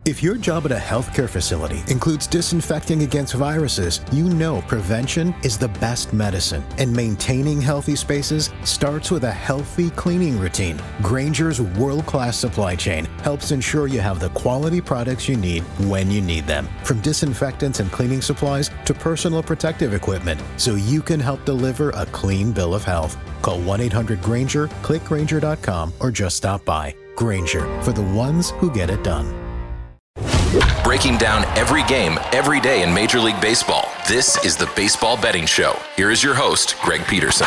If your job at a healthcare facility includes disinfecting against viruses, you know prevention is the best medicine, and maintaining healthy spaces starts with a healthy cleaning routine. Grainger's world-class supply chain helps ensure you have the quality products you need when you need them, from disinfectants and cleaning supplies to personal protective equipment, so you can help deliver a clean bill of health. Call 1-800-GRAINGER, click Grainger.com, or just stop by. Grainger, for the ones who get it done. Breaking down every game, every day in Major League Baseball, this is the Baseball Betting Show. Here is your host, Greg Peterson.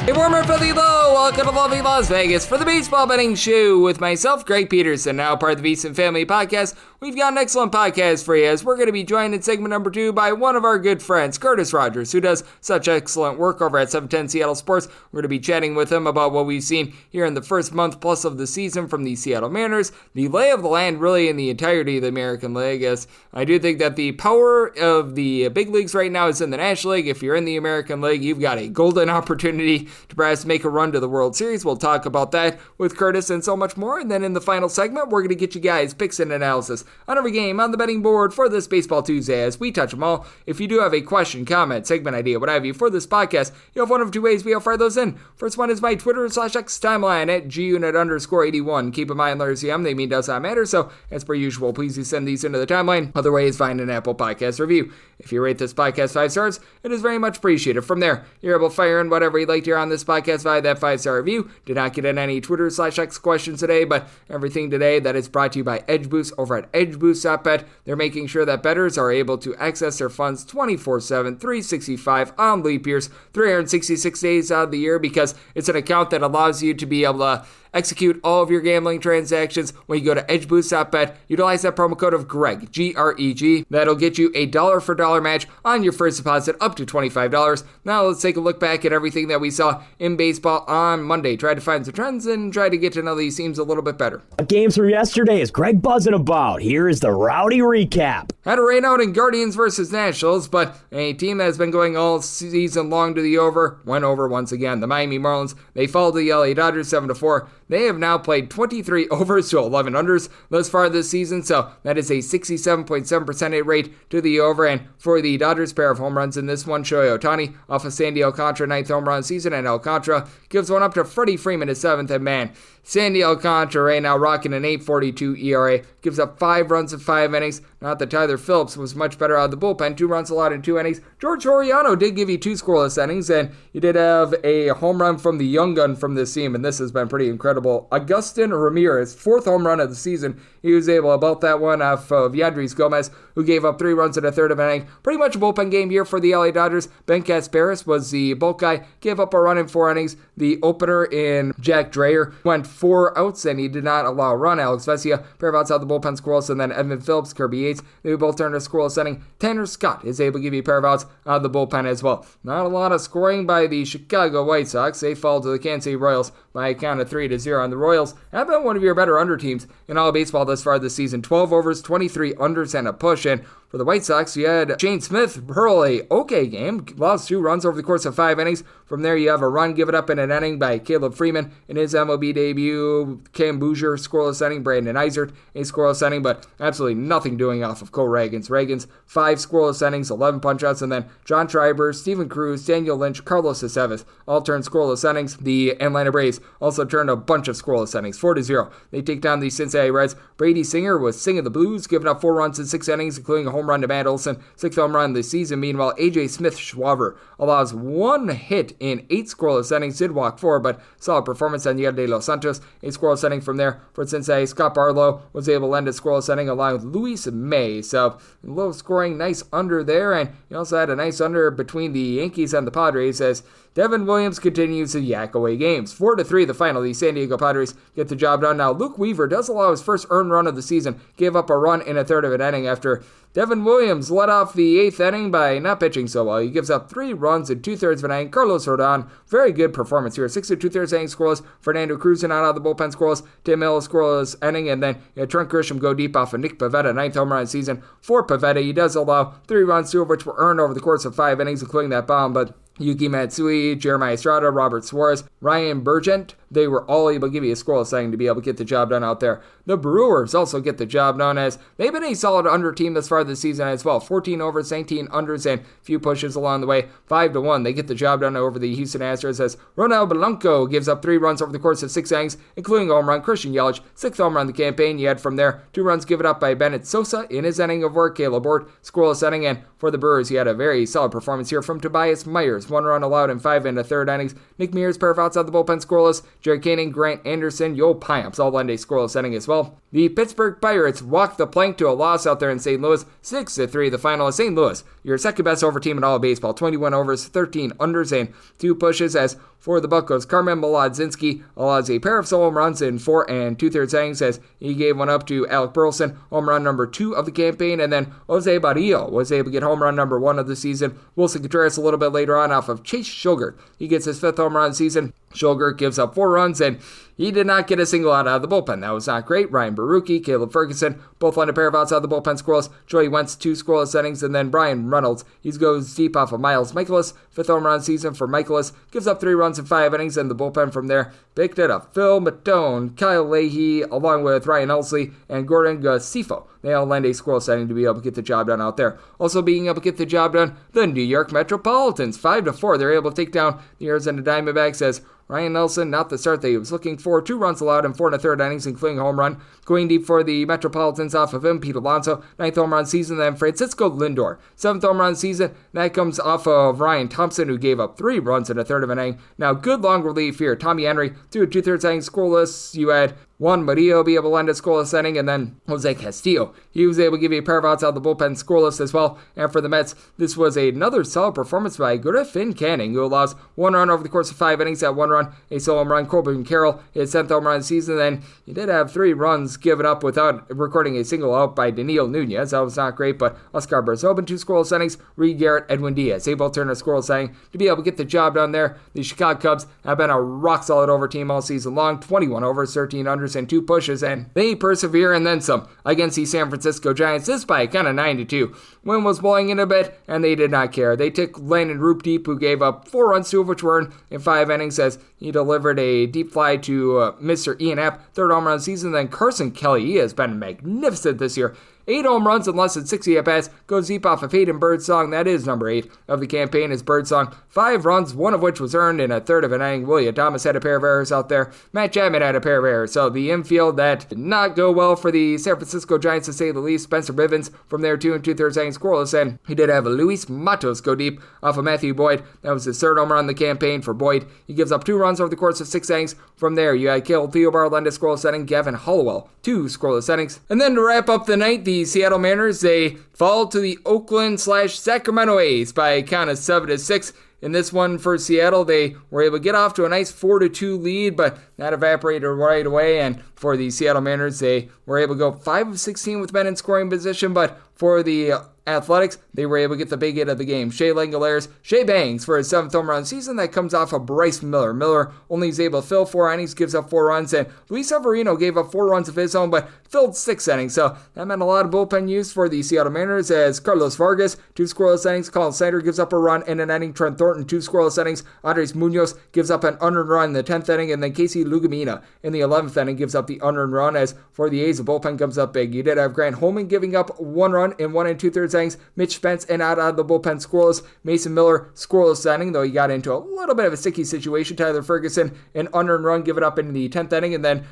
A warmer for the low. Welcome to lovely Las Vegas for the Baseball Betting Show with myself, Greg Peterson, now part of the VSiN Family Podcast. We've got an excellent podcast for you, as we're going to be joined in segment number 2 by one of our good friends, Curtis Rogers, who does such excellent work over at 710 Seattle Sports. We're going to be chatting with him about what we've seen here in the first month plus of the season from the Seattle Mariners, the lay of the land really in the entirety of the American League, as I do think that the power of the big leagues right now is in the National League. If you're in the American League, you've got a golden opportunity to perhaps make a run to the World Series. We'll talk about that with Curtis and so much more. And then in the final segment, we're going to get you guys picks and analysis on every game on the betting board for this Baseball Tuesday as we touch them all. If you do have a question, comment, segment idea, what have you for this podcast, you have one of two ways we'll fire those in. First one is my Twitter/X timeline at gunit_81. Keep in mind, letters CM, they mean does not matter. So as per usual, please do send these into the timeline. Other way is find an Apple Podcast review. If you rate this podcast 5 stars, it is very much appreciated. From there, you're able to fire in whatever you'd like to hear on this podcast via that 5-star review. Did not get in any Twitter/X questions today, but everything today that is brought to you by Edge Boost over at edgeboost.bet. They're making sure that bettors are able to access their funds 24/7, 365 on leap years, 366 days out of the year, because it's an account that allows you to be able to execute all of your gambling transactions. When you go to edgeboost.bet, utilize that promo code of Greg, G-R-E-G. That'll get you a dollar for dollar match on your first deposit up to $25. Now let's take a look back at everything that we saw in baseball on Monday. Try to find some trends and try to get to know these teams a little bit better. Games from yesterday is Greg buzzing about. Here is the rowdy recap. Had a rain out in Guardians versus Nationals, but a team that has been going all season long to the over went over once again. The Miami Marlins, they followed the LA Dodgers 7-4. They have now played 23 overs to 11 unders thus far this season, so that is a 67.7% hit rate to the over. And for the Dodgers, pair of home runs in this one, Shohei Ohtani off of Sandy Alcantara, 9th home run season, and Alcantara gives one up to Freddie Freeman, his 7th, and man, Sandy Alcantara right now rocking an 8.42 ERA, gives up 5 runs in 5 innings. Not that Tyler Phillips was much better out of the bullpen, 2 runs allowed in 2 innings. George Soriano did give you 2 scoreless innings, and you did have a home run from the young gun from this team, and this has been pretty incredible. Agustin Ramirez, 4th home run of the season. He was able to belt that one off of Yandris Gomez, who gave up 3 runs in a third of an inning. Pretty much a bullpen game here for the LA Dodgers. Ben Casparis was the bulk guy, gave up a run in 4 innings. The opener in Jack Dreyer went 4 outs, and he did not allow a run. Alex Vesia, pair of outs out the bullpen scoreless, and then Edmund Phillips, Kirby Yates, they both turned a scoreless inning. Tanner Scott is able to give you a pair of outs out of the bullpen as well. Not a lot of scoring by the Chicago White Sox. They fall to the Kansas City Royals by a count of 3-0. And the Royals have been one of your better under teams in all of baseball thus far this season. 12 overs, 23 unders, and a push. And for the White Sox, you had Shane Smith hurl a okay game, lost 2 runs over the course of 5 innings. From there, you have a run given up in an inning by Caleb Freeman in his MLB debut. Cam Bouger, scoreless inning. Brandon Eisert, a scoreless inning, but absolutely nothing doing off of Cole Ragans. Ragans, 5 scoreless innings, 11 punch-outs, and then John Schreiber, Steven Cruz, Daniel Lynch, Carlos Aceves all turned scoreless innings. The Atlanta Braves also turned a bunch of scoreless innings, 4-0. They take down the Cincinnati Reds. Brady Singer was singing the blues, giving up 4 runs in 6 innings, including a home run to Matt Olson, 6th home run this season. Meanwhile, A.J. Smith-Schwaber allows 1 hit in 8 scoreless innings, did walk 4, but solid performance on Yadier de los Santos. A scoreless inning from there for Cincinnati. Scott Barlow was able to lend a scoreless inning along with Luis May. So low scoring, nice under there, and you also had a nice under between the Yankees and the Padres as Devin Williams continues to yak away games. 4-3 the final. The San Diego Padres get the job done. Now, Luke Weaver does allow his first earned run of the season. Gave up a run in a third of an inning after Devin Williams led off the 8th inning by not pitching so well. He gives up 3 runs in 2/3 of an inning. Carlos Rodon, very good performance here. 6 2/3 inning scoreless. Fernando Cruz out of the bullpen scoreless. Tim Hill scoreless inning. And then you had Trent Grisham go deep off of Nick Pivetta, 9th home run of the season. For Pivetta, he does allow 3 runs, 2 of which were earned over the course of 5 innings, including that bomb, but Yuki Matsui, Jeremiah Estrada, Robert Suarez, Ryan Burgent. They were all able to give you a scoreless inning to be able to get the job done out there. The Brewers also get the job done as they've been a solid under team thus far this season as well. 14 overs, 19 unders, and a few pushes along the way. 5-1, they get the job done over the Houston Astros as Ronald Blanco gives up 3 runs over the course of 6 innings, including a home run. Christian Yelich, 6th home run of the campaign. You had from there 2 runs given up by Bennett Sosa in his inning of work. Caleb Ward, scoreless inning, and for the Brewers, he had a very solid performance here from Tobias Myers. 1 run allowed in 5 1/3 innings. Nick Mears, pair of outs out the bullpen, scoreless. Jerry Canning, Grant Anderson, Yo Piamps all lend a scoreless inning as well. The Pittsburgh Pirates walked the plank to a loss out there in St. Louis, 6-3. The final is St. Louis, your second best over team in all of baseball. 21 overs, 13 unders, and 2 pushes. As for the Buccos, Carmen Melodzinski allows a pair of solo home runs in 4 2/3 innings as he gave one up to Alec Burleson, home run number 2 of the campaign, and then Jose Barrillo was able to get home run number 1 of the season. Wilson Contreras a little bit later on off of Chase Shulgert. He gets his 5th home run of the season. Shulgert gives up 4 runs, and he did not get a single out of the bullpen. That was not great. Ryan Barucki, Caleb Ferguson, both lend a pair of outs out of the bullpen scoreless. Joey Wentz, 2 scoreless innings, and then Brian Reynolds. He goes deep off of Miles Michaelis. 5th home run season for Michaelis. Gives up 3 runs in 5 innings, and the bullpen from there picked it up. Phil Matone, Kyle Leahy, along with Ryan Elsley, and Gordon Gassifo. They all lend a scoreless inning to be able to get the job done out there. Also being able to get the job done, the New York Metropolitans. 5-4. They're able to take down the Arizona Diamondbacks as Ryan Nelson, not the start that he was looking for. 2 runs allowed in 4 1/3 innings, including a home run. Going deep for the Metropolitans off of him, Pete Alonso, 9th home run season. Then Francisco Lindor, 7th home run season. That comes off of Ryan Thompson, who gave up 3 runs in a third of an inning. Now, good long relief here. Tommy Henry, 2 2/3 innings scoreless. You had Juan Murillo be able to lend a scoreless inning, and then Jose Castillo. He was able to give you a pair of outs out of the bullpen scoreless as well. And for the Mets, this was another solid performance by Griffin Canning, who allows 1 run over the course of 5 innings. At 1 run, a solo home run. Corbin Carroll, his 10th home run of the season. Then he did have 3 runs given up without recording a single out by Daniel Nunez. That was not great, but Oscar Barzobin, 2 scoreless innings. Reed Garrett, Edwin Diaz, able to turn a scoreless inning to be able to get the job done there. The Chicago Cubs have been a rock-solid over team all season long. 21 overs, 13 unders, and 2 pushes, and they persevere and then some against the San Francisco Giants. This by kind of 9-2. Wind was blowing in a bit, and they did not care. They took Landon Roop-Deep, who gave up 4 runs, 2 of which were in 5 innings, as he delivered a deep fly to Mr. Ian Happ, 3rd home run of the season. Then Carson Kelly, he has been magnificent this year. 8 home runs in less than 60 at-bats, goes deep off of Hayden Birdsong. That is number 8 of the campaign is Birdsong. 5 runs, 1 of which was earned in a third of an inning. William Thomas had a pair of errors out there. Matt Chapman had a pair of errors. So the infield, that did not go well for the San Francisco Giants, to say the least. Spencer Bivens from there, 2 2/3 innings scoreless, and he did have Luis Matos go deep off of Matthew Boyd. That was his 3rd home run in the campaign for Boyd. He gives up 2 runs over the course of 6 innings. From there, you had Caleb Theobar lend a scoreless inning. Gavin Hollowell, 2 scoreless innings. And then to wrap up the night, the Seattle Mariners, they fall to the Oakland/Sacramento A's by a count of 7-6. In this one for Seattle, they were able to get off to a nice 4-2 lead, but that evaporated right away. And for the Seattle Mariners, they were able to go 5 of 16 with men in scoring position, but for the Athletics, they were able to get the big hit of the game. Shea Langoliers, Shea bangs for his 7th home run season. That comes off of Bryce Miller. Miller only is able to fill 4 innings, gives up 4 runs, and Luis Severino gave up 4 runs of his own, but filled 6 innings. So that meant a lot of bullpen use for the Seattle Mariners, as Carlos Vargas, 2 scoreless innings. Colin Snyder gives up a run in an inning. Trent Thornton, 2 scoreless innings. Andres Munoz gives up an unearned run in the 10th inning, and then Casey Lugumina in the 11th inning gives up the unearned run. As for the A's, the bullpen comes up big. You did have Grant Holman giving up 1 run in 1 2/3 innings. Mitch Spence and out of the bullpen scoreless. Mason Miller scoreless inning, though he got into a little bit of a sticky situation. Tyler Ferguson, an unearned run given up in the 10th inning, and then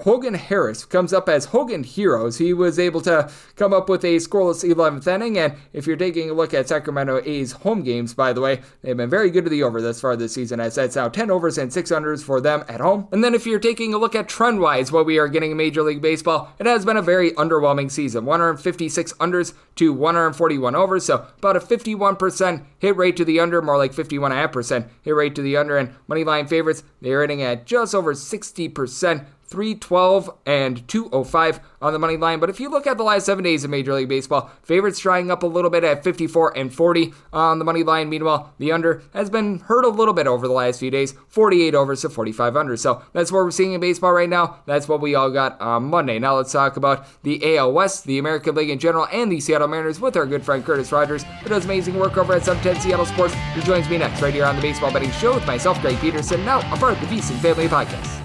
Hogan Harris comes up as Hogan Heroes. He was able to come up with a scoreless 11th inning, and if you're taking a look at Sacramento A's home games, by the way, they've been very good to the over thus far this season, as that's now 10 overs and 6 unders for them at home. And then if you're taking a look at trend-wise what we are getting in Major League Baseball, it has been a very underwhelming season. 156 unders to 141 overs, so about a 51% hit rate to the under, more like 51.5% hit rate to the under, and moneyline favorites, they're hitting at just over 60%. 312 and 205 on the money line. But if you look at the last 7 days of Major League Baseball, favorites drying up a little bit at 54 and 40 on the money line. Meanwhile, the under has been hurt a little bit over the last few days, 48 overs to 45 under. So that's what we're seeing in baseball right now. That's what we all got on Monday. Now let's talk about the AL West, the American League in general, and the Seattle Mariners with our good friend Curtis Rogers, who does amazing work over at 710 Seattle Sports, who joins me next right here on the Baseball Betting Show with myself, Greg Peterson, now a part of the VSiN Family Podcast.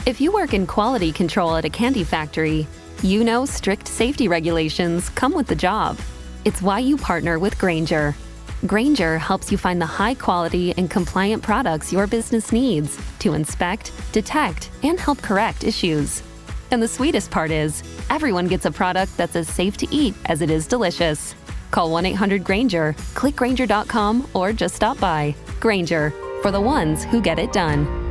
If you work in quality control at a candy factory, you know strict safety regulations come with the job. It's why you partner with Grainger. Grainger helps you find the high quality and compliant products your business needs to inspect, detect, and help correct issues. And the sweetest part is, everyone gets a product that's as safe to eat as it is delicious. Call 1-800-GRAINGER, click Grainger.com, or just stop by. Grainger, for the ones who get it done.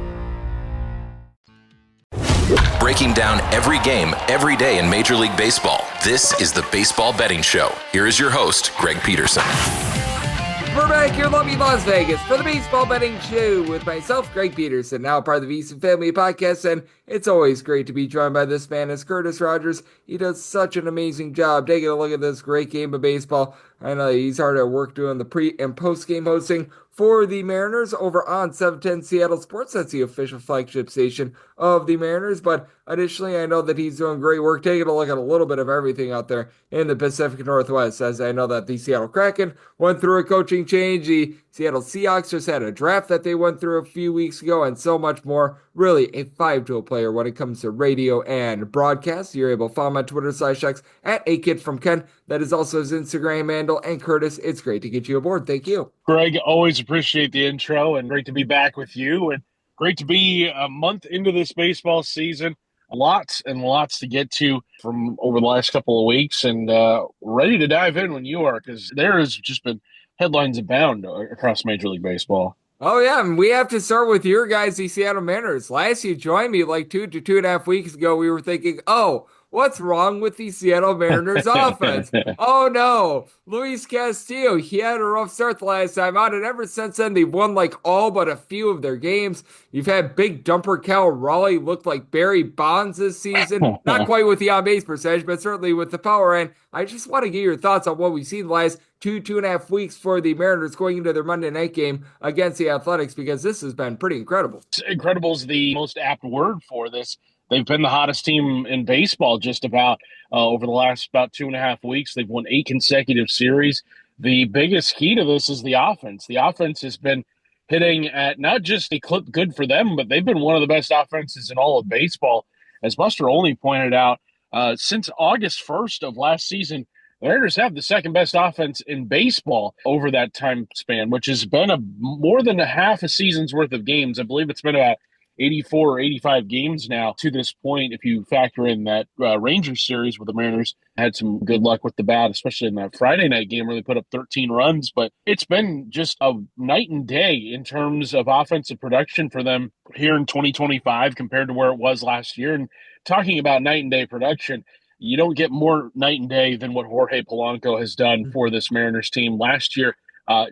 Breaking down every game, every day in Major League Baseball. This is the Baseball Betting Show. Here is your host, Greg Peterson. We're back here in lovely Las Vegas for the Baseball Betting Show with myself, Greg Peterson, now part of the VSiN Family Podcast, and it's always great to be joined by this man, as Curtis Rogers. He does such an amazing job taking a look at this great game of baseball. I know he's hard at work doing the pre- and post-game hosting for the Mariners over on 710 Seattle Sports. That's the official flagship station of the Mariners. But additionally, I know that he's doing great work taking a look at a little bit of everything out there in the Pacific Northwest, as I know that the Seattle Kraken went through a coaching change. The Seattle Seahawks just had a draft that they went through a few weeks ago, and so much more. Really a five-tool player when it comes to radio and broadcast. You're able to follow him on Twitter/X at AKidFromKen. That is also his Instagram handle. And Curtis, it's great to get you aboard. Thank you. Greg, always appreciate the intro, and great to be back with you, and great to be a month into this baseball season. Lots and lots to get to from over the last couple of weeks, and ready to dive in when you are, because there has just been headlines abound across Major League Baseball. Oh, yeah, and we have to start with your guys, the Seattle Mariners. Last you joined me like 2.5 weeks ago, we were thinking, what's wrong with the Seattle Mariners offense? Oh, no. Luis Castillo, he had a rough start the last time out, and ever since then, they've won like all but a few of their games. You've had big dumper Cal Raleigh look like Barry Bonds this season. Not quite with the on-base percentage, but certainly with the power. And I just want to get your thoughts on what we've seen the last 2.5 weeks for the Mariners going into their Monday night game against the Athletics, because this has been pretty incredible. Incredible is the most apt word for this. They've been the hottest team in baseball just about over the last about 2.5 weeks. They've won 8 consecutive series. The biggest key to this is the offense. The offense has been hitting at not just a clip good for them, but they've been one of the best offenses in all of baseball. As Buster Olney pointed out, since August 1st of last season, the Mariners have the second best offense in baseball over that time span, which has been more than a half a season's worth of games. I believe it's been about 84 or 85 games now to this point, if you factor in that Rangers series where the Mariners had some good luck with the bat, especially in that Friday night game where they put up 13 runs. But it's been just a night and day in terms of offensive production for them here in 2025 compared to where it was last year. And talking about night and day production, you don't get more night and day than what Jorge Polanco has done for this Mariners team last year.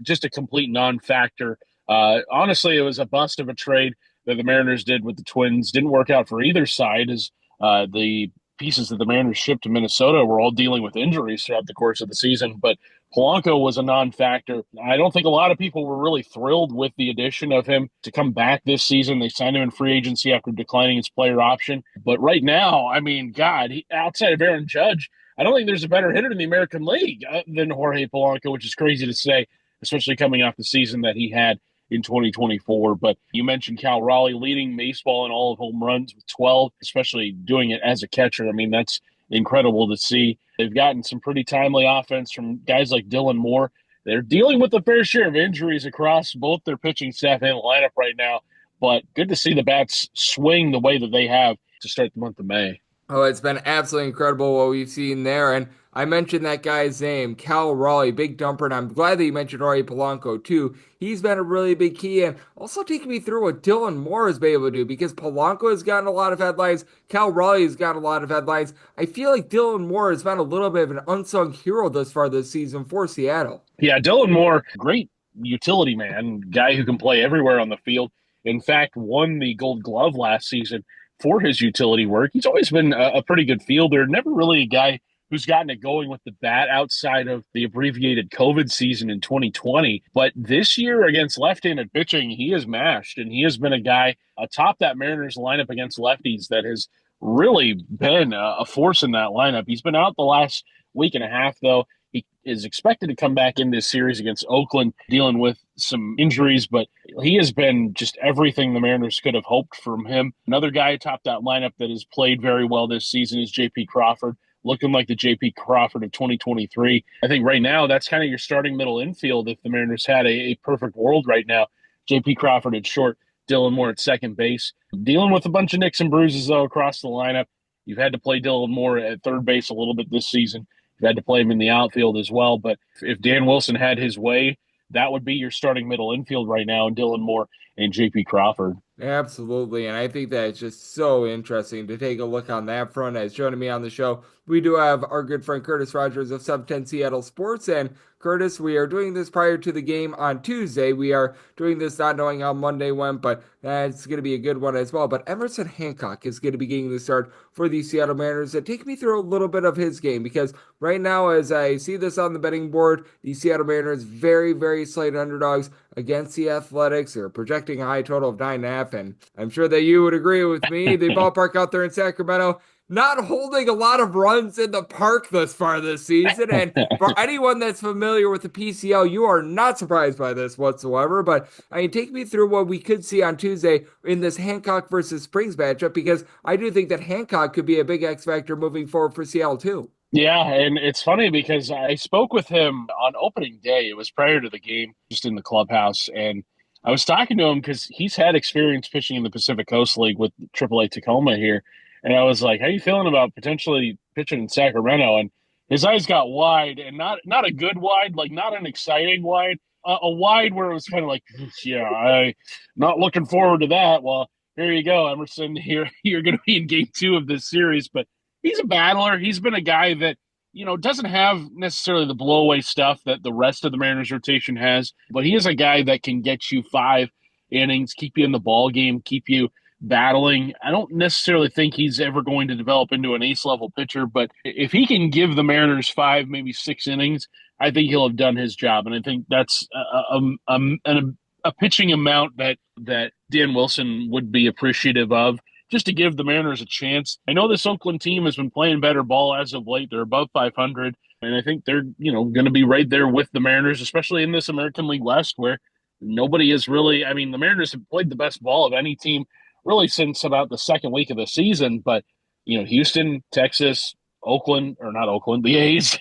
Just a complete non-factor. Honestly, it was a bust of a trade that the Mariners did with the Twins. Didn't work out for either side, as the pieces that the Mariners shipped to Minnesota were all dealing with injuries throughout the course of the season. But Polanco was a non-factor. I don't think a lot of people were really thrilled with the addition of him to come back this season. They signed him in free agency after declining his player option. But right now, I mean, God, outside of Aaron Judge, I don't think there's a better hitter in the American League than Jorge Polanco, which is crazy to say, especially coming off the season that he had in 2024. But you mentioned Cal Raleigh leading baseball in all of home runs with 12, especially doing it as a catcher. I mean, that's incredible to see. They've gotten some pretty timely offense from guys like Dylan Moore. They're dealing with a fair share of injuries across both their pitching staff and lineup right now, but good to see the bats swing the way that they have to start the month of May. Oh, it's been absolutely incredible what we've seen there. And I mentioned that guy's name, Cal Raleigh, big dumper, and I'm glad that you mentioned Jorge Polanco too. He's been a really big key, and also taking me through what Dylan Moore has been able to do, because Polanco has gotten a lot of headlines, Cal Raleigh has gotten a lot of headlines. I feel like Dylan Moore has been a little bit of an unsung hero thus far this season for Seattle. Yeah, Dylan Moore, great utility man, guy who can play everywhere on the field. In fact, won the Gold Glove last season for his utility work. He's always been a pretty good fielder, never really a guy who's gotten it going with the bat outside of the abbreviated COVID season in 2020. But this year against left-handed pitching, he is mashed, and he has been a guy atop that Mariners lineup against lefties that has really been a force in that lineup. He's been out the last week and a half, though. He is expected to come back in this series against Oakland, dealing with some injuries, but he has been just everything the Mariners could have hoped from him. Another guy atop that lineup that has played very well this season is J.P. Crawford, looking like the J.P. Crawford of 2023. I think right now that's kind of your starting middle infield if the Mariners had a perfect world right now. J.P. Crawford at short, Dylan Moore at second base. Dealing with a bunch of nicks and bruises, though, across the lineup. You've had to play Dylan Moore at third base a little bit this season. You've had to play him in the outfield as well. But if Dan Wilson had his way, that would be your starting middle infield right now, Dylan Moore and J.P. Crawford. Absolutely, and I think that it's just so interesting to take a look on that front. As joining me on the show, we do have our good friend Curtis Rogers of 710 Seattle Sports. And Curtis, we are doing this prior to the game on Tuesday. We are doing this not knowing how Monday went, but that's going to be a good one as well. But Emerson Hancock is going to be getting the start for the Seattle Mariners. And take me through a little bit of his game, because right now, as I see this on the betting board, the Seattle Mariners very, very slight underdogs against the Athletics. They're projecting a high total of 9.5. And I'm sure that you would agree with me. The ballpark out there in Sacramento, not holding a lot of runs in the park thus far this season. And for anyone that's familiar with the PCL, you are not surprised by this whatsoever. But I mean, take me through what we could see on Tuesday in this Hancock versus Springs matchup, because I do think that Hancock could be a big X factor moving forward for Seattle too. Yeah, and it's funny because I spoke with him on opening day. It was prior to the game, just in the clubhouse, and I was talking to him because he's had experience pitching in the Pacific Coast League with AAA Tacoma here. And I was like, how you feeling about potentially pitching in Sacramento? And his eyes got wide, and not a good wide, like not an exciting wide, a wide where it was kind of like, yeah, I'm not looking forward to that. Well, here you go, Emerson. Here you're going to be in game 2 of this series. But he's a battler. He's been a guy that, doesn't have necessarily the blow-away stuff that the rest of the Mariners rotation has, but he is a guy that can get you 5 innings, keep you in the ball game, keep you battling. I don't necessarily think he's ever going to develop into an ace-level pitcher, but if he can give the Mariners 5, maybe 6 innings, I think he'll have done his job, and I think that's a pitching amount that Dan Wilson would be appreciative of, just to give the Mariners a chance. I know this Oakland team has been playing better ball as of late. They're above 500, and I think they're going to be right there with the Mariners, especially in this American League West where nobody is really – the Mariners have played the best ball of any team really since about the second week of the season. But, Houston, Texas, Oakland – or not Oakland, the A's,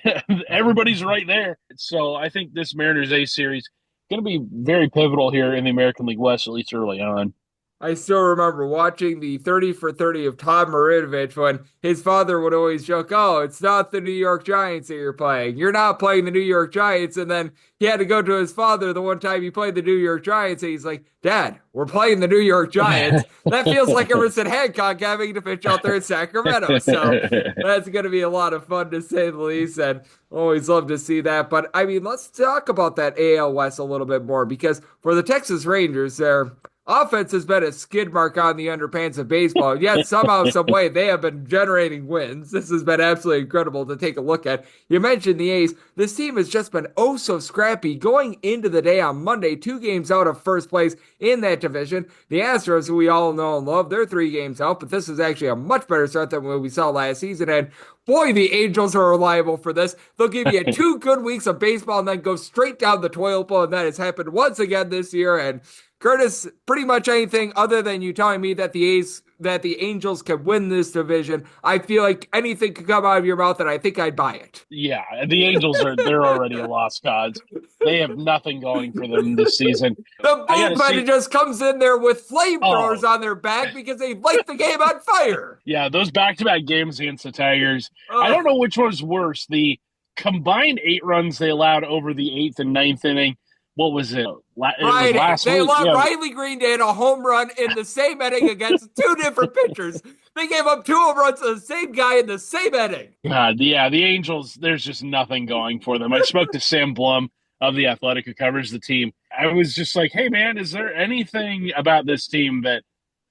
everybody's right there. So I think this Mariners A's series is going to be very pivotal here in the American League West, at least early on. I still remember watching the 30 for 30 of Tom Marinovich when his father would always joke, oh, it's not the New York Giants that you're playing. You're not playing the New York Giants. And then he had to go to his father the one time he played the New York Giants, and he's like, Dad, we're playing the New York Giants. That feels like Emerson Hancock having to pitch out there in Sacramento. So that's going to be a lot of fun, to say the least, and always love to see that. But, let's talk about that AL West a little bit more, because for the Texas Rangers, they're offense has been a skid mark on the underpants of baseball, yet somehow, some way, they have been generating wins. This has been absolutely incredible to take a look at. You mentioned the A's. This team has just been oh so scrappy going into the day on Monday, 2 games out of first place in that division. The Astros, who we all know and love, they're 3 games out, but this is actually a much better start than what we saw last season. And boy, the Angels are reliable for this. They'll give you 2 good weeks of baseball and then go straight down the toilet bowl, and that has happened once again this year. And Curtis, pretty much anything other than you telling me that the Angels can win this division, I feel like anything could come out of your mouth, and I think I'd buy it. Yeah, the Angels they're already a lost cause. They have nothing going for them this season. The bullpen just comes in there with flamethrowers on their back because they light the game on fire. Yeah, those back-to-back games against the Tigers. I don't know which was worse. The combined 8 runs they allowed over the 8th and 9th inning. What was it? Friday. Last they week. allowed Riley Green to hit a home run in the same inning against 2 different pitchers. They gave up 2 home runs to the same guy in the same inning. God, yeah, the Angels, there's just nothing going for them. I spoke to Sam Blum of The Athletic, who covers the team. I was just like, hey, man, is there anything about this team that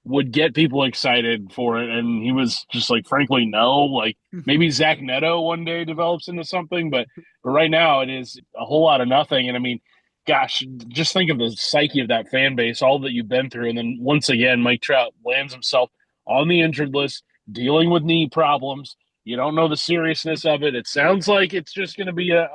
would get people excited for it? And he was just like, frankly, no. Like maybe Zach Neto one day develops into something, but right now it is a whole lot of nothing. And I mean, gosh, just think of the psyche of that fan base, all that you've been through. And then once again, Mike Trout lands himself on the injured list, dealing with knee problems. You don't know the seriousness of it. It sounds like it's just going to be a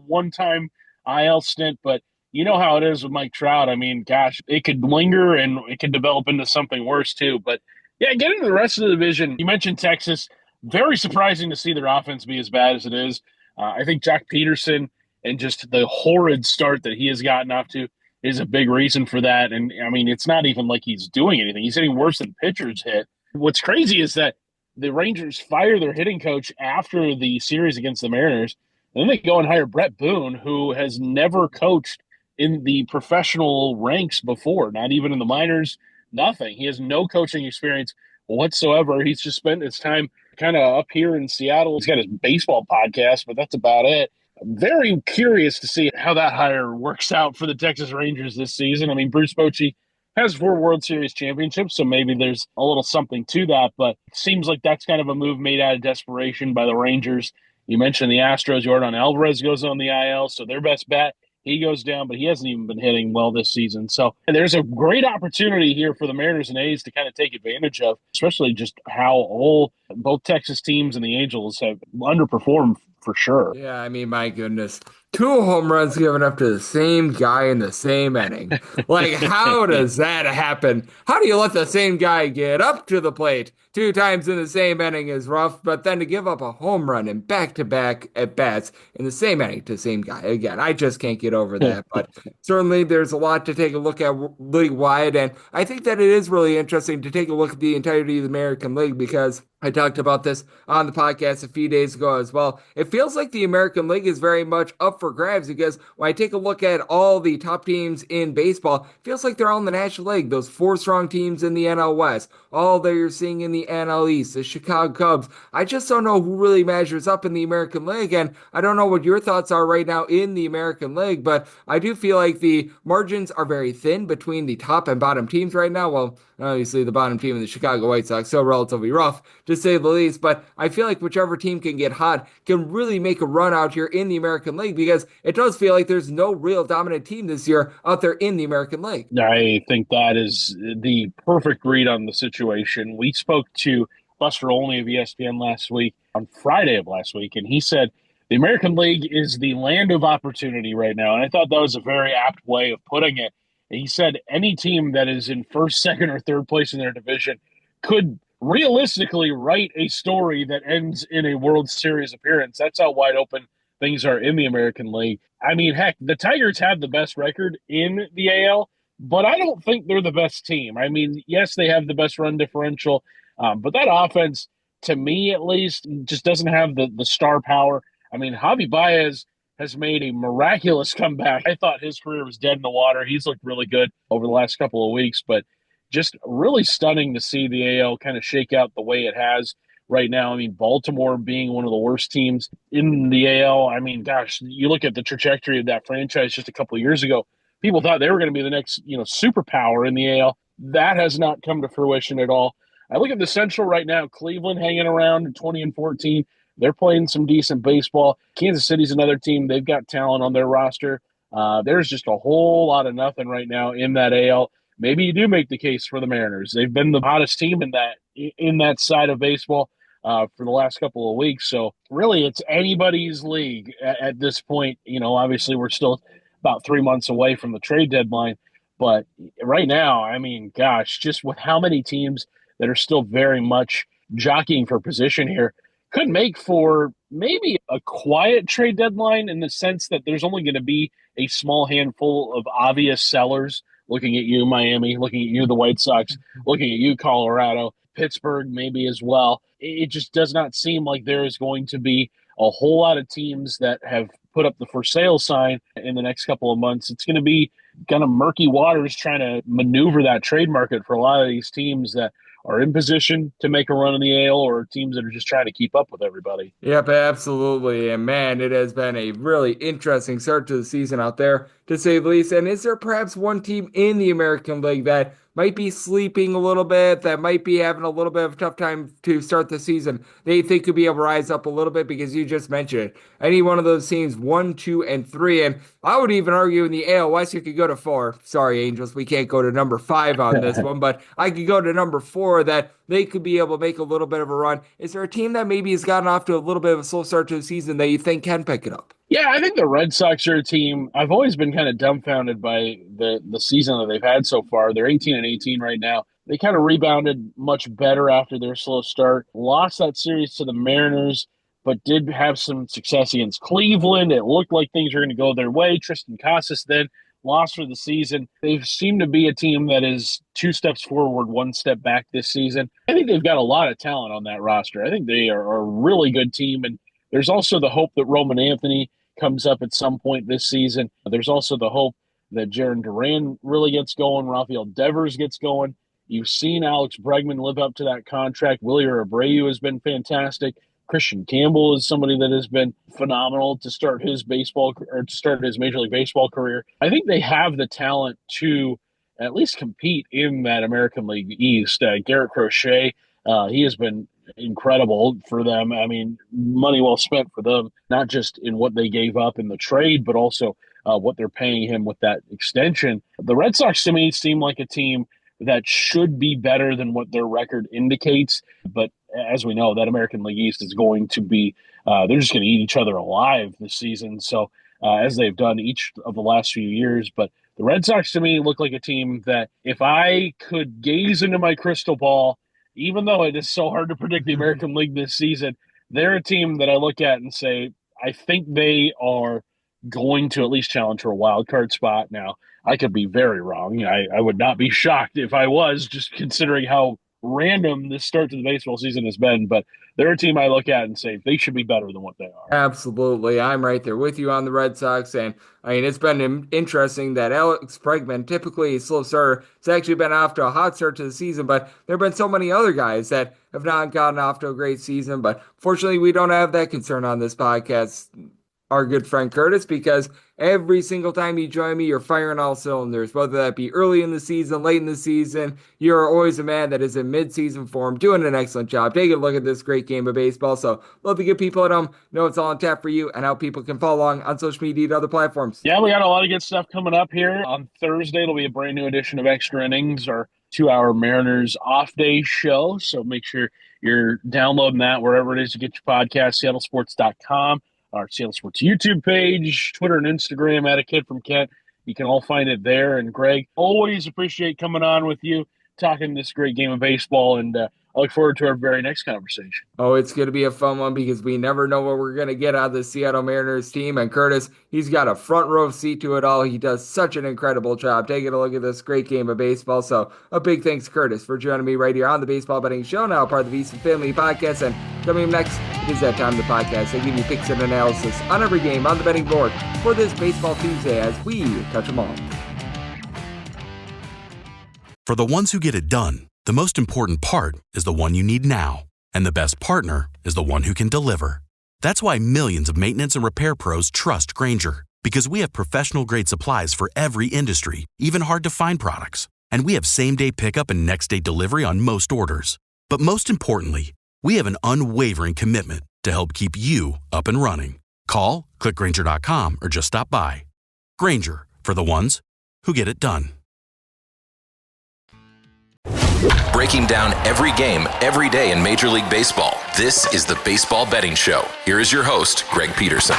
one-time IL stint, but you know how it is with Mike Trout. I mean, gosh, it could linger and it could develop into something worse too. But yeah, getting to the rest of the division, you mentioned Texas. Very surprising to see their offense be as bad as it is. I think Jock Peterson and just the horrid start that he has gotten off to is a big reason for that. And I mean, it's not even like he's doing anything. He's hitting worse than pitchers hit. What's crazy is that the Rangers fire their hitting coach after the series against the Mariners. And then they go and hire Brett Boone, who has never coached in the professional ranks before, not even in the minors, nothing. He has no coaching experience whatsoever. He's just spent his time kind of up here in Seattle. He's got his baseball podcast, but that's about it. I'm very curious to see how that hire works out for the Texas Rangers this season. I mean, Bruce Bochy has 4 World Series championships, so maybe there's a little something to that, but it seems like that's kind of a move made out of desperation by the Rangers. You mentioned the Astros. Jordan Alvarez goes on the IL, so their best bet. He goes down, but he hasn't even been hitting well this season. So there's a great opportunity here for the Mariners and A's to kind of take advantage of, especially just how all both Texas teams and the Angels have underperformed for sure. Yeah, I mean, my goodness. 2 home runs given up to the same guy in the same inning. Like, how does that happen? How do you let the same guy get up to the plate 2 times in the same inning is rough, but then to give up a home run in back-to-back at-bats in the same inning to the same guy. Again, I just can't get over that. But certainly there's a lot to take a look at league-wide, and I think that it is really interesting to take a look at the entirety of the American League because I talked about this on the podcast a few days ago as well. It feels like the American League is very much up for grabs because when I take a look at all the top teams in baseball, it feels like they're all in the National League. Those 4 strong teams in the NL West, all that you're seeing in the NL East, the Chicago Cubs. I just don't know who really measures up in the American League, and I don't know what your thoughts are right now in the American League, but I do feel like the margins are very thin between the top and bottom teams right now. Well, obviously the bottom team in the Chicago White Sox, so relatively rough to say the least, but I feel like whichever team can get hot can really make a run out here in the American League because it does feel like there's no real dominant team this year out there in the American League. I think that is the perfect read on the situation. We spoke to Buster Olney of ESPN last week, on Friday of last week, and he said the American League is the land of opportunity right now, and I thought that was a very apt way of putting it. He said any team that is in first, second, or third place in their division could realistically write a story that ends in a World Series appearance. That's how wide open things are in the American League. I mean, heck, the Tigers have the best record in the AL, but I don't think they're the best team. I mean, yes, they have the best run differential, but that offense, to me at least, just doesn't have the star power. I mean, Javi Baez has made a miraculous comeback. I thought his career was dead in the water. He's looked really good over the last couple of weeks, but just really stunning to see the AL kind of shake out the way it has right now. I mean, Baltimore being one of the worst teams in the AL. I mean, gosh, you look at the trajectory of that franchise just a couple of years ago. People thought they were going to be the next, superpower in the AL. That has not come to fruition at all. I look at the Central right now. Cleveland hanging around at 20-14. They're playing some decent baseball. Kansas City's another team. They've got talent on their roster. There's just a whole lot of nothing right now in that AL. Maybe you do make the case for the Mariners. They've been the hottest team in that side of baseball for the last couple of weeks. So really, it's anybody's league at this point. Obviously, we're still about 3 months away from the trade deadline. But right now, I mean, gosh, just with how many teams that are still very much jockeying for position here, could make for maybe a quiet trade deadline in the sense that there's only going to be a small handful of obvious sellers. Looking at you, Miami, looking at you, the White Sox, looking at you, Colorado, Pittsburgh maybe as well. It just does not seem like there is going to be a whole lot of teams that have put up the for sale sign in the next couple of months. It's going to be kind of murky waters trying to maneuver that trade market for a lot of these teams that are in position to make a run in the AL or teams that are just trying to keep up with everybody. Yep, absolutely. And man, it has been a really interesting start to the season out there, to say the least. And is there perhaps one team in the American League that might be sleeping a little bit, that might be having a little bit of a tough time to start the season, they think could be able to rise up a little bit? Because you just mentioned it. Any one of those teams, 1, 2, and 3. And I would even argue in the AL West, you could go to 4. Sorry, Angels, we can't go to number 5 on this one, but I could go to number 4 that they could be able to make a little bit of a run. Is there a team that maybe has gotten off to a little bit of a slow start to the season that you think can pick it up? Yeah, I think the Red Sox are a team. I've always been kind of dumbfounded by the season that they've had so far. They're 18-18 right now. They kind of rebounded much better after their slow start. Lost that series to the Mariners, but did have some success against Cleveland. It looked like things were going to go their way. Tristan Casas then lost for the season. They seem to be a team that is 2 steps forward, 1 step back this season. I think they've got a lot of talent on that roster. I think they are a really good team, and there's also the hope that Roman Anthony comes up at some point this season. There's also the hope that Jarren Duran really gets going, Rafael Devers gets going. You've seen Alex Bregman live up to that contract. Willie Abreu has been fantastic. Christian Campbell is somebody that has been phenomenal to start his Major League Baseball career. I think they have the talent to at least compete in that American League East. Garrett Crochet, he has been incredible for them. I mean, money well spent for them, not just in what they gave up in the trade, but also what they're paying him with that extension. The Red Sox, to me, seem like a team that should be better than what their record indicates. But as we know, that American League East is going to be, they're just going to eat each other alive this season. So as they've done each of the last few years. But the Red Sox, to me, look like a team that if I could gaze into my crystal ball, even though it is so hard to predict the American League this season, they're a team that I look at and say, I think they are going to at least challenge for a wild card spot. Now, I could be very wrong. I would not be shocked if I was, just considering how random this start to the baseball season has been. But they're a team I look at and say they should be better than what they are. Absolutely. I'm right there with you on the Red Sox. And I mean, it's been interesting that Alex Bregman, typically a slow starter, has actually been off to a hot start to the season. But there have been so many other guys that have not gotten off to a great season. But fortunately, we don't have that concern on this podcast, our good friend Curtis, because every single time you join me, you're firing all cylinders, whether that be early in the season, late in the season. You're always a man that is in mid-season form, doing an excellent job, taking a look at this great game of baseball. So love to get people at home know it's all on tap for you and how people can follow along on social media and other platforms. Yeah, we got a lot of good stuff coming up here. On Thursday, it'll be a brand new edition of Extra Innings, our 2-hour Mariners off-day show. So make sure you're downloading that wherever it is you get your podcast, seattlesports.com. Our Seattle Sports YouTube page, Twitter and Instagram, at A Kid from Kent. You can all find it there. And Greg, always appreciate coming on with you, talking this great game of baseball, and I look forward to our very next conversation. Oh, it's going to be a fun one because we never know what we're going to get out of the Seattle Mariners team. And Curtis, he's got a front row seat to it all. He does such an incredible job taking a look at this great game of baseball. So a big thanks, Curtis, for joining me right here on the Baseball Betting Show, now part of the VSiN Family Podcast. And coming up next, it is that time of the podcast. I give you picks and analysis on every game on the betting board for this Baseball Tuesday as we touch them all. For the ones who get it done, the most important part is the one you need now. And the best partner is the one who can deliver. That's why millions of maintenance and repair pros trust Grainger, because we have professional-grade supplies for every industry, even hard-to-find products. And we have same-day pickup and next-day delivery on most orders. But most importantly, we have an unwavering commitment to help keep you up and running. Call, click Grainger.com, or just stop by. Grainger, for the ones who get it done. Breaking down every game, every day in Major League Baseball, this is the Baseball Betting Show. Here is your host, Greg Peterson.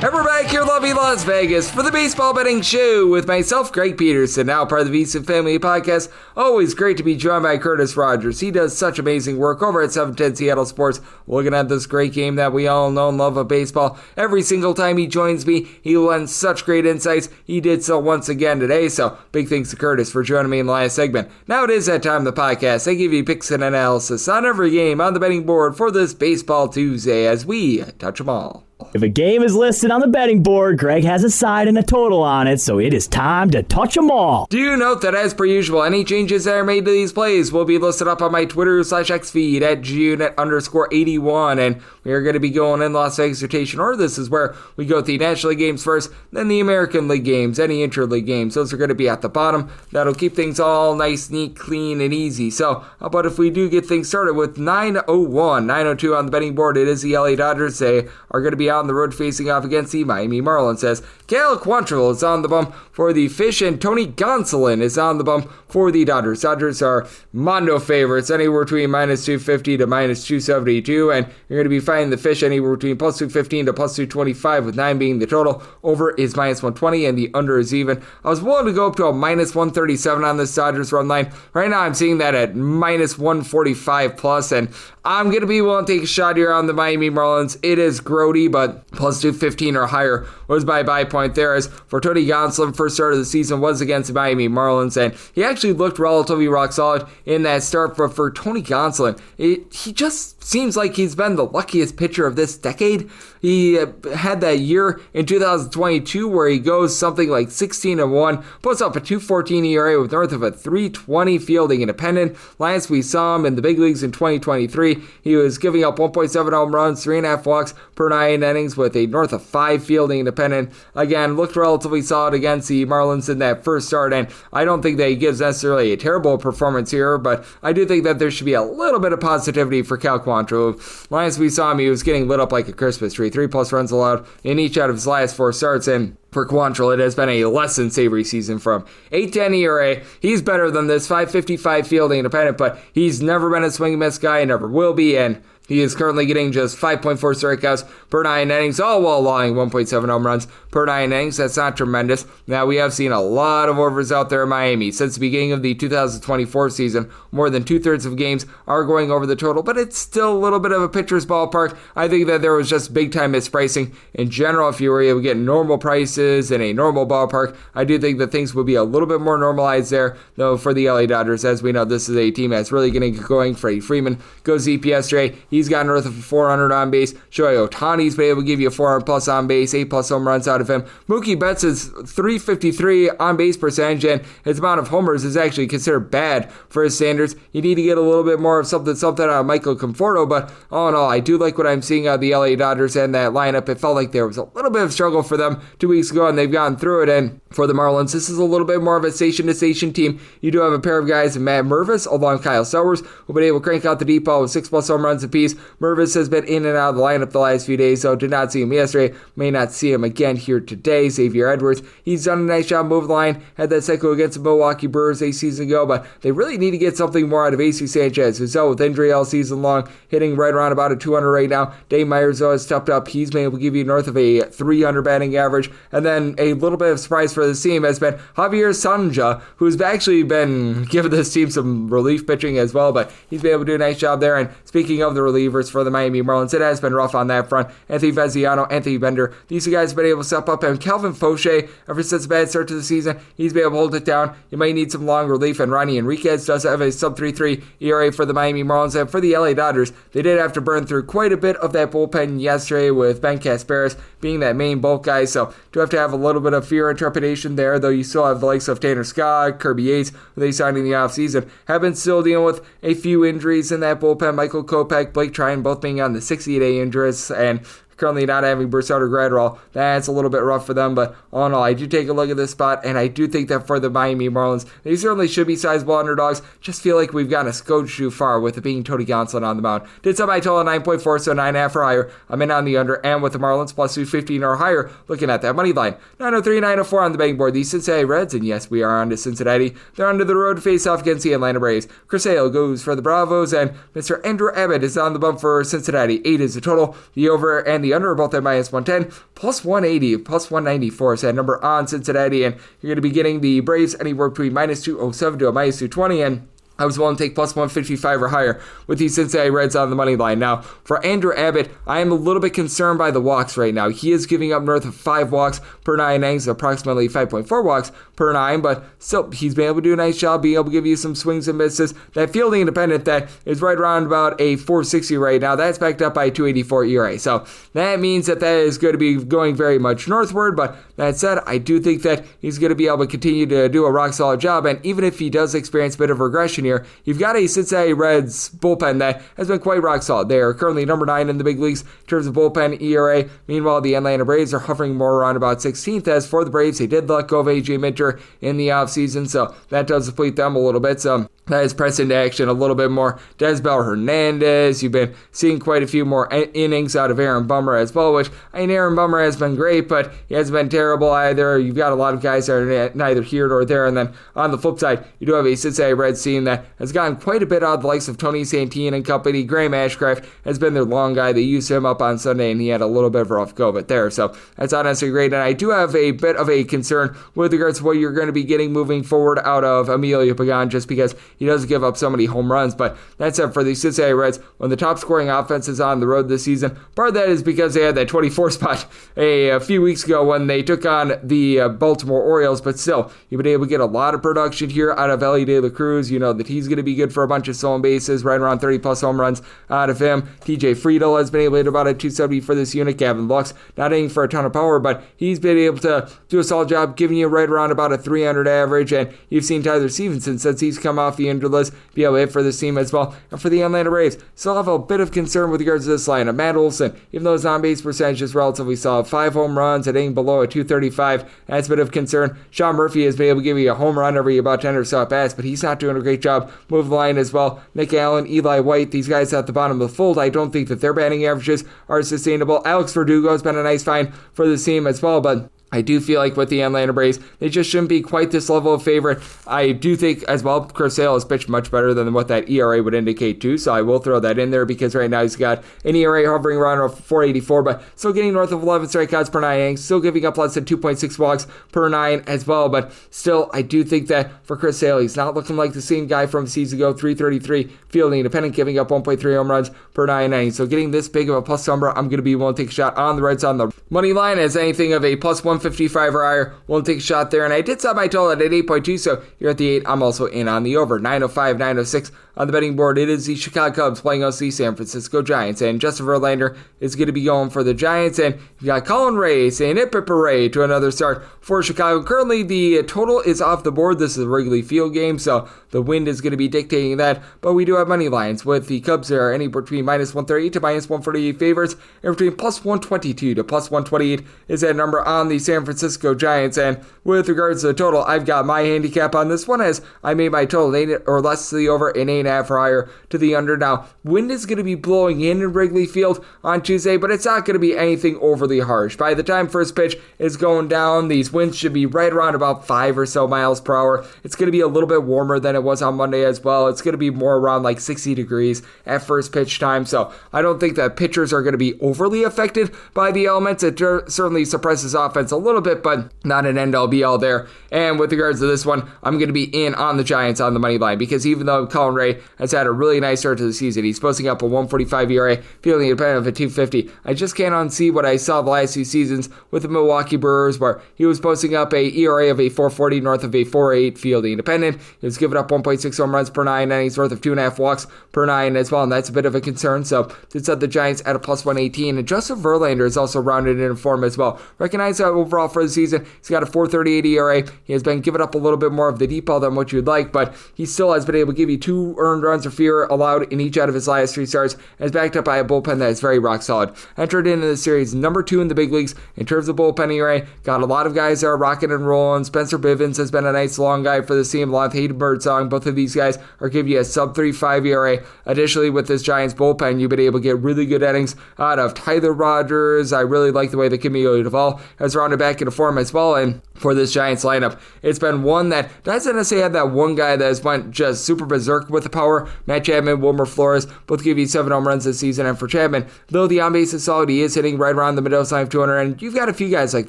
And we're back here in lovely Las Vegas for the Baseball Betting Show with myself, Greg Peterson, now part of the VSiN Family Podcast. Always great to be joined by Curtis Rogers. He does such amazing work over at 710 Seattle Sports, looking at this great game that we all know and love of baseball. Every single time he joins me, he lends such great insights. He did so once again today, so big thanks to Curtis for joining me in the last segment. Now it is that time of the podcast. I give you picks and analysis on every game on the betting board for this Baseball Tuesday as we touch them all. ball. If a game is listed on the betting board, Greg has a side and a total on it, so it is time to touch them all. Do note that as per usual, any changes that are made to these plays will be listed up on my Twitter/X feed at @GUnit_81, and we are going to be going in Las Vegas rotation order. This is where we go with the National League games first, then the American League games, any interleague games. Those are going to be at the bottom. That'll keep things all nice, neat, clean, and easy. So, how about if we do get things started with 9:01, 9:02 on the betting board? It is the LA Dodgers. They are going to be on the road facing off against the Miami Marlins, as Cal Quantrill is on the bump for the Fish, and Tony Gonsolin is on the bump for the Dodgers. Dodgers are Mondo favorites, anywhere between -250 to -272, and you're going to be finding the Fish anywhere between +215 to +225, with 9 being the total. Over is -120, and the under is even. I was willing to go up to a -137 on this Dodgers run line. Right now, I'm seeing that at -145 plus, and I'm going to be willing to take a shot here on the Miami Marlins. It is grody, but +215 or higher was my buy point there. As for Tony Gonsolin, first start of the season was against the Miami Marlins, and he actually looked relatively rock solid in that start. But for Tony Gonsolin, he just seems like he's been the luckiest pitcher of this decade. He had that year in 2022 where he goes something like 16-1, puts up a 2.14 ERA with north of a 3.20 fielding independent. Last we saw him in the big leagues in 2023, he was giving up 1.7 home runs, 3.5 walks per 9 innings with a north of 5 fielding independent. Again, looked relatively solid against the Marlins in that first start, and I don't think that he gives necessarily a terrible performance here, but I do think that there should be a little bit of positivity for Cal Quantrill. Last we saw him, he was getting lit up like a Christmas tree. 3+ runs allowed in each out of his last 4 starts, and for Quantrill, it has been a less than savory season from 8.10 ERA. He's better than this 5.55 fielding independent, but he's never been a swing and miss guy, and never will be, and he is currently getting just 5.4 strikeouts per 9 innings, all while allowing 1.7 home runs per 9 innings. That's not tremendous. Now, we have seen a lot of overs out there in Miami since the beginning of the 2024 season. More than 2/3 of games are going over the total, but it's still a little bit of a pitcher's ballpark. I think that there was just big-time mispricing. In general, if you were able to get normal prices in a normal ballpark, I do think that things would be a little bit more normalized there, though, for the LA Dodgers. As we know, this is a team that's really going to get going. Freddie Freeman goes EP yesterday. He's got north of 400 on base. Shohei Ohtani's been able to give you 400 plus on base, 8+ home runs out of him. Mookie Betts is 353 on base percentage, and his amount of homers is actually considered bad for his standards. You need to get a little bit more of something out of Michael Conforto, but all in all, I do like what I'm seeing out of the LA Dodgers and that lineup. It felt like there was a little bit of struggle for them 2 weeks ago, and they've gotten through it. And for the Marlins, this is a little bit more of a station-to-station team. You do have a pair of guys in Matt Mervis along Kyle Sowers, who've been able to crank out the deep ball with 6+ home runs apiece. Mervis has been in and out of the lineup the last few days, so did not see him yesterday. May not see him again here today. Xavier Edwards, he's done a nice job moving the line. Had that cycle against the Milwaukee Brewers a season ago, but they really need to get something more out of AC Sanchez, who's out with injury all season long, hitting right around about a 200 right now. Dave Myers, though, has stepped up. He's been able to give you north of a 300 batting average. And then a little bit of surprise for this team has been Javier Sanja, who's actually been giving this team some relief pitching as well, but he's been able to do a nice job there. And speaking of the relievers for the Miami Marlins, it has been rough on that front. Anthony Veziano, Anthony Bender, these guys have been able to step up. And Calvin Fauché, ever since a bad start to the season, he's been able to hold it down. You might need some long relief, and Ronnie Enriquez does have a sub-3.3 ERA for the Miami Marlins. And for the LA Dodgers, they did have to burn through quite a bit of that bullpen yesterday, with Ben Casparis being that main bulk guy, so do have to have a little bit of fear and trepidation there, though you still have the likes of Tanner Scott, Kirby Yates, who they signed in the offseason, have been still dealing with a few injuries in that bullpen. Michael Kopech, Blake Tryon, both being on the 60-day injuries, and currently not having Brusard or Gradwell. That's a little bit rough for them, but all in all, I do take a look at this spot, and I do think that for the Miami Marlins, they certainly should be sizable underdogs. Just feel like we've gotten a scotch too far with it being Tony Gonsolin on the mound. Did some by total 9.4, so 9.5 or higher. I'm in on the under, and with the Marlins plus 215 or higher, looking at that money line. 903, 904 on the betting board. The Cincinnati Reds, and yes, we are on to Cincinnati. They're under the road face-off against the Atlanta Braves. Chris Hale goes for the Bravos, and Mr. Andrew Abbott is on the bump for Cincinnati. 8 is the total. The over and the under are both at -110, plus 180, plus 194 is that number on Cincinnati, and you're going to be getting the Braves anywhere between -207 to a -220, and I was willing to take plus 155 or higher with the Cincinnati Reds on the money line. Now, for Andrew Abbott, I am a little bit concerned by the walks right now. He is giving up north of 5 walks per 9 innings, approximately 5.4 walks per 9, but still, he's been able to do a nice job being able to give you some swings and misses. That fielding independent that is right around about a 4.60 right now, that's backed up by a 2.84 ERA. So that means that is going to be going very much northward, but that said, I do think that he's going to be able to continue to do a rock-solid job, and even if he does experience a bit of regression here, you've got a Cincinnati Reds bullpen that has been quite rock-solid. They are currently number 9 in the big leagues in terms of bullpen ERA. Meanwhile, the Atlanta Braves are hovering more around about 16th. As for the Braves, they did let go of A.J. Minter in the offseason, so that does deplete them a little bit. So that is pressed into action a little bit more. Desbel Hernandez, you've been seeing quite a few more innings out of Aaron Bummer as well, which, I mean, Aaron Bummer has been great, but he hasn't been terrible either. You've got a lot of guys that are neither here nor there, and then on the flip side, you do have a Cincinnati Reds team that has gotten quite a bit out of the likes of Tony Santine and company. Graham Ashcraft has been their long guy. They used him up on Sunday, and he had a little bit of a rough go of it there, so that's not necessarily great, and I do have a bit of a concern with regards to what you're going to be getting moving forward out of Emilio Pagan, just because he doesn't give up so many home runs. But that's it for the Cincinnati Reds. When the top scoring offense is on the road this season, part of that is because they had that 24 spot a few weeks ago when they took on the Baltimore Orioles, but still, you've been able to get a lot of production here out of Elly De La Cruz. You know that he's going to be good for a bunch of stolen bases, right around 30 plus home runs out of him. TJ Friedel has been able to hit about a 270 for this unit. Gavin Lux, not hitting for a ton of power, but he's been able to do a solid job giving you right around about a 300 average, and you've seen Tyler Stevenson, since he's come off the injured list, be able to hit for this team as well. And for the Atlanta Braves, still have a bit of concern with regards to this lineup. Matt Olson, even though his on-base percentage is relatively solid, 5 home runs, hitting below a 235, that's a bit of concern. Sean Murphy has been able to give you a home run every about 10 or so at bats, but he's not doing a great job moving the line as well. Nick Allen, Eli White, these guys at the bottom of the fold, I don't think that their batting averages are sustainable. Alex Verdugo has been a nice find for this team as well, but I do feel like with the Atlanta Braves, they just shouldn't be quite this level of favorite. I do think as well, Chris Sale has pitched much better than what that ERA would indicate too, so I will throw that in there because right now he's got an ERA hovering around 484, but still getting north of 11 strikeouts per 9 innings, still giving up less than 2.6 walks per 9 as well, but still, I do think that for Chris Sale, he's not looking like the same guy from a season ago. 333 fielding independent, giving up 1.3 home runs per 9 innings, so getting this big of a plus number, I'm going to be willing to take a shot on the Reds on the money line as anything of a plus 155 or higher. We'll take a shot there, and I did set my total at 8.2, so you're at the 8. I'm also in on the over. 905, 906 on the betting board. It is the Chicago Cubs playing against the San Francisco Giants, and Justin Verlander is going to be going for the Giants, and you've got Colin Ray saying hip hip hooray to another start for Chicago. Currently, the total is off the board. This is a Wrigley Field game, so the wind is going to be dictating that, but we do have money lines with the Cubs there, any between minus 138 to minus 148 favorites, and between plus 122 to plus 128 is that number on the San Francisco Giants. And with regards to the total, I've got my handicap on this one as I made my total 8 or less to the over and 8.5 or higher to the under. Now, wind is going to be blowing in Wrigley Field on Tuesday, but it's not going to be anything overly harsh. By the time first pitch is going down, these winds should be right around about 5 or so miles per hour. It's going to be a little bit warmer than it was on Monday as well. It's going to be more around like 60 degrees at first pitch time, so I don't think that pitchers are going to be overly affected by the elements. It certainly suppresses offense a little bit, but not an end-all be-all there. And with regards to this one, I'm going to be in on the Giants on the money line because even though Colin Ray has had a really nice start to the season, he's posting up a 145 ERA, fielding independent of a 250. I just can't unsee what I saw the last few seasons with the Milwaukee Brewers, where he was posting up a ERA of a 440 north of a 4.8 fielding independent. He was giving up 1.6 home runs per 9 innings, north of 2.5 walks per 9 as well, and that's a bit of a concern. So to set the Giants at a plus 118, and Justin Verlander is also rounded in form as well. Recognize that overall for the season, he's got a 4.38 ERA. He has been giving up a little bit more of the deep ball than what you'd like, but he still has been able to give you 2 earned runs or fewer allowed in each out of his last 3 starts, and is backed up by a bullpen that is very rock solid. Entered into the series number 2 in the big leagues in terms of bullpen ERA. Got a lot of guys that are rocking and rolling. Spencer Bivens has been a nice long guy for the team, along with Hayden Birdsong. Both of these guys are giving you a sub 3.5 ERA. Additionally, with this Giants bullpen, you've been able to get really good innings out of Tyler Rogers. I really like the way that Camilo Duvall has rounded back into form as well, and for this Giants lineup, it's been one that doesn't necessarily have that one guy that has went just super berserk with the power. Matt Chapman, Wilmer Flores, both give you 7 home runs this season, and for Chapman, though the on-base is solid, he is hitting right around the middle side of 200, and you've got a few guys like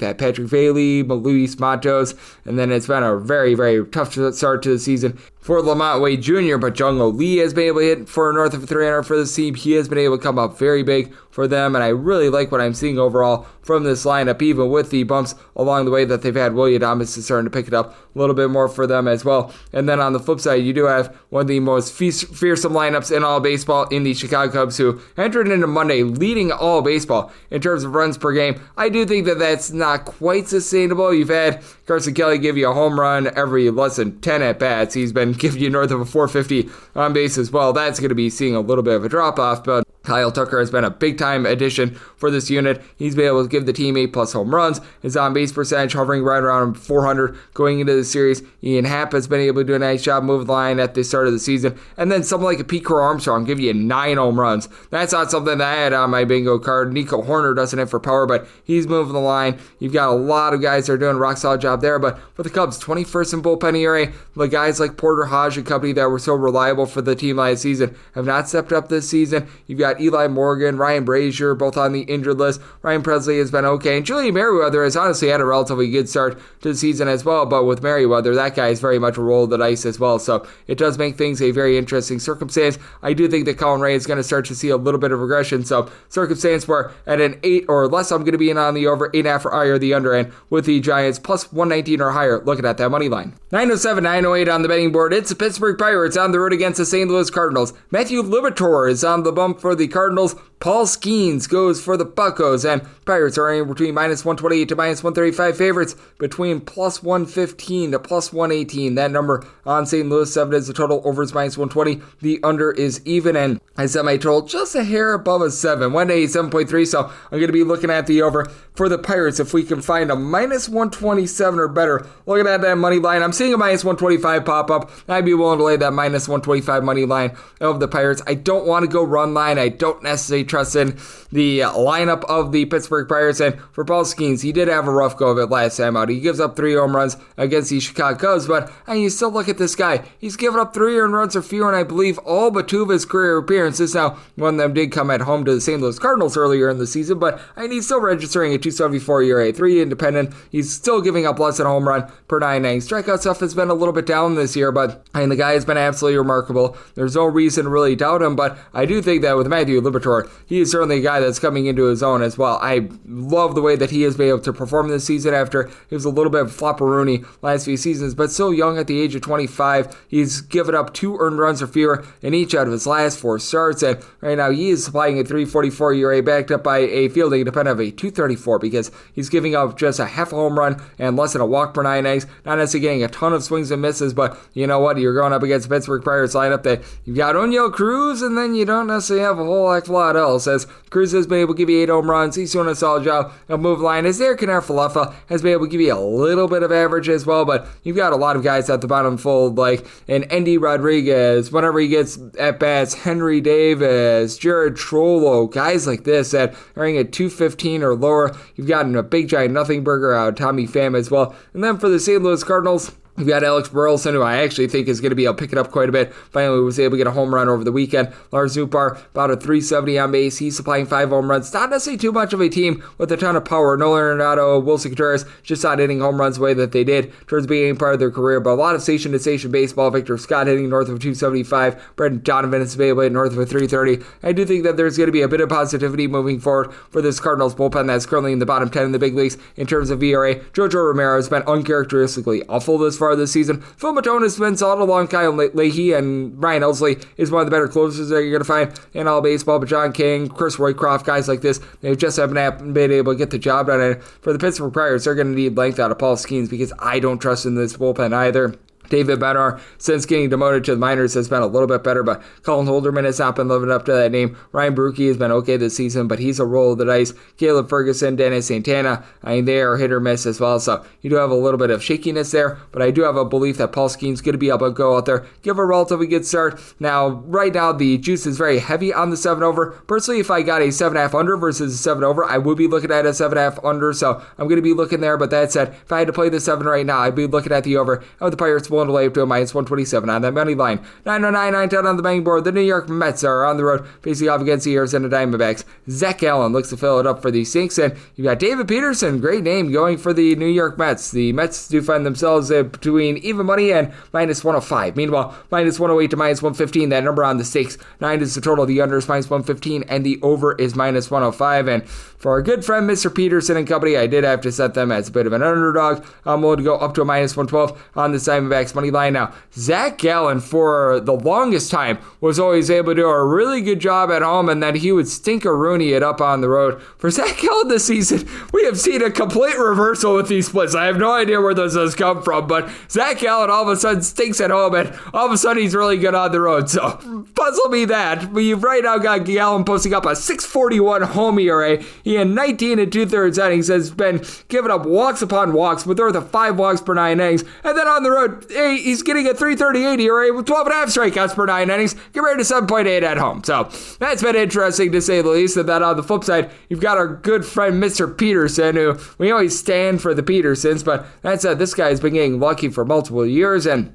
that, Patrick Bailey, Luis Matos, and then it's been a very, very tough start to the season for Lamont Wade Jr., but Jung-Ho Lee has been able to hit for north of 300 for this team. He has been able to come up very big for them, and I really like what I'm seeing overall from this lineup, even with the bumps along the way that they've had. Willie Adames is starting to pick it up a little bit more for them as well. And then on the flip side, you do have one of the most fearsome lineups in all baseball in the Chicago Cubs, who entered into Monday leading all baseball in terms of runs per game. I do think that that's not quite sustainable. You've had Carson Kelly give you a home run every less than 10 at-bats. He's been giving you north of a 450 on base as well. That's going to be seeing a little bit of a drop-off, but Kyle Tucker has been a big-time addition for this unit. He's been able to give the team 8+ home runs. His on-base percentage hovering right around 400 going into the series. Ian Happ has been able to do a nice job moving the line at the start of the season. And then someone like a Pete Crow Armstrong give you 9 home runs. That's not something that I had on my bingo card. Nico Horner doesn't hit for power, but he's moving the line. You've got a lot of guys that are doing a rock-solid job there, but for the Cubs, 21st in bullpen ERA. The guys like Porter Hodge and company that were so reliable for the team last season have not stepped up this season. You've got Eli Morgan, Ryan Brazier, both on the injured list. Ryan Presley has been okay, and Julian Merriweather has honestly had a relatively good start to the season as well, but with Merriweather, that guy is very much a roll of the dice as well, so it does make things a very interesting circumstance. I do think that Colin Ray is going to start to see a little bit of regression, so circumstance where at an 8 or less, I'm going to be in on the over, 8.5 or higher the under end with the Giants, plus 119 or higher, looking at that money line. 907, 908 on the betting board. It's the Pittsburgh Pirates on the road against the St. Louis Cardinals. Matthew Liberatore is on the bump for the Cardinals. Paul Skeens goes for the Buccos, and Pirates are in between minus 128 to minus 135 favorites, between plus 115 to plus 118. That number on St. Louis, 7 is the total, over is minus 120. The under is even, and I set my total just a hair above a 7, 187.3, so I'm going to be looking at the over for the Pirates. If we can find a minus 127 or better, looking at that money line, I'm seeing a minus 125 pop up. I'd be willing to lay that minus 125 money line of the Pirates. I don't want to go run line. I don't necessarily trust in the lineup of the Pittsburgh Pirates, and for Paul Skeens, he did have a rough go of it last time out. He gives up 3 home runs against the Chicago Cubs, but you still look at this guy. He's given up 3 earned runs or fewer, and I believe all but 2 of his career appearances. Now, one of them did come at home to the St. Louis Cardinals earlier in the season, but he's still registering a 274 ERA, 3 independent. He's still giving up less than a home run per 9 innings. Strikeout stuff has been a little bit down this year, but the guy has been absolutely remarkable. There's no reason to really doubt him, but I do think that with Matthew Liberatore, he is certainly a guy that's coming into his own as well. I love the way that he has been able to perform this season after he was a little bit of flopperoonie last few seasons, but still young at the age of 25. He's given up 2 earned runs or fewer in each out of his last 4 starts, and right now he is supplying a 344 ERA backed up by a fielding dependent of a 234 because he's giving up just a half a home run and less than a walk per 9 innings. Not necessarily getting a ton of swings and misses, but you know what? You're going up against the Pittsburgh Pirates lineup that you've got Oneil Cruz, and then you don't necessarily have a whole heck of a lot else, as Cruz has been able to give you 8 home runs. He's doing a solid job of moving line. As Eric Falefa has been able to give you a little bit of average as well, but you've got a lot of guys at the bottom fold, like an Endy Rodriguez, whenever he gets at bats, Henry Davis, Jared Trollo, guys like this that are at 215 or lower. You've gotten a big giant nothing burger out of Tommy Pham as well. And then for the St. Louis Cardinals, we've got Alex Burleson, who I actually think is going to be able to pick it up quite a bit. Finally was able to get a home run over the weekend. Lars Zupar, about a 370 on base. He's supplying 5 home runs. Not necessarily too much of a team with a ton of power. Nolan Arenado, Wilson Contreras, just not hitting home runs the way that they did towards the beginning part of their career. But a lot of station-to-station baseball. Victor Scott hitting north of 275. Brendan Donovan is able to hit north of a 330. I do think that there's going to be a bit of positivity moving forward for this Cardinals bullpen that's currently in the bottom 10 in the big leagues in terms of ERA. Jojo Romero has been uncharacteristically awful this far this season. Phil Matone has been solid along Kyle Leahy, and Ryan Elsley is one of the better closers that you're going to find in all baseball. But John King, Chris Roycroft, guys like this, they just haven't been able to get the job done. And for the Pittsburgh Pirates, they're going to need length out of Paul Skeens because I don't trust in this bullpen either. David Bednar, since getting demoted to the minors, has been a little bit better, but Colin Holderman has not been living up to that name. Ryan Brookie has been okay this season, but he's a roll of the dice. Caleb Ferguson, Dennis Santana, they are hit or miss as well, so you do have a little bit of shakiness there, but I do have a belief that Paul Skeens going to be able to go out there, give a relatively good start. Now, right now, the juice is very heavy on the 7 over. Personally, if I got a 7.5 under versus a 7 over, I would be looking at a 7.5 under, so I'm going to be looking there, but that said, if I had to play the 7 right now, I'd be looking at the over of the Pirates pulling away up to a minus 127 on that money line. 909, 910 on the betting board. The New York Mets are on the road facing off against the Arizona Diamondbacks. Zach Gallen looks to fill it up for the Sinks, and you've got David Peterson, great name, going for the New York Mets. The Mets do find themselves between even money and minus 105. Meanwhile, minus 108 to minus 115, that number on the stakes. 9 is the total, the under is minus 115, and the over is minus 105. And for our good friend Mr. Peterson and company, I did have to set them as a bit of an underdog. I'm willing to go up to a minus 112 on the Diamondbacks money line. Now, Zach Gallen, for the longest time, was always able to do a really good job at home, and that he would stink-a-rooney it up on the road. For Zach Gallen this season, we have seen a complete reversal with these splits. I have no idea where this has come from, but Zach Gallen all of a sudden stinks at home, and all of a sudden he's really good on the road. So, puzzle me that. We've right now got Gallen posting up a 6.41 home ERA. He in 19 and 2/3 innings has been giving up walks upon walks with north of 5 walks per 9 innings. And then on the road, he's getting a 3.38 ERA with 12.5 strikeouts per 9 innings compared to 7.8 at home. So that's been interesting to say the least. And then on the flip side, you've got our good friend Mr. Peterson, who we always stand for the Petersons, but that said, this guy's been getting lucky for multiple years. And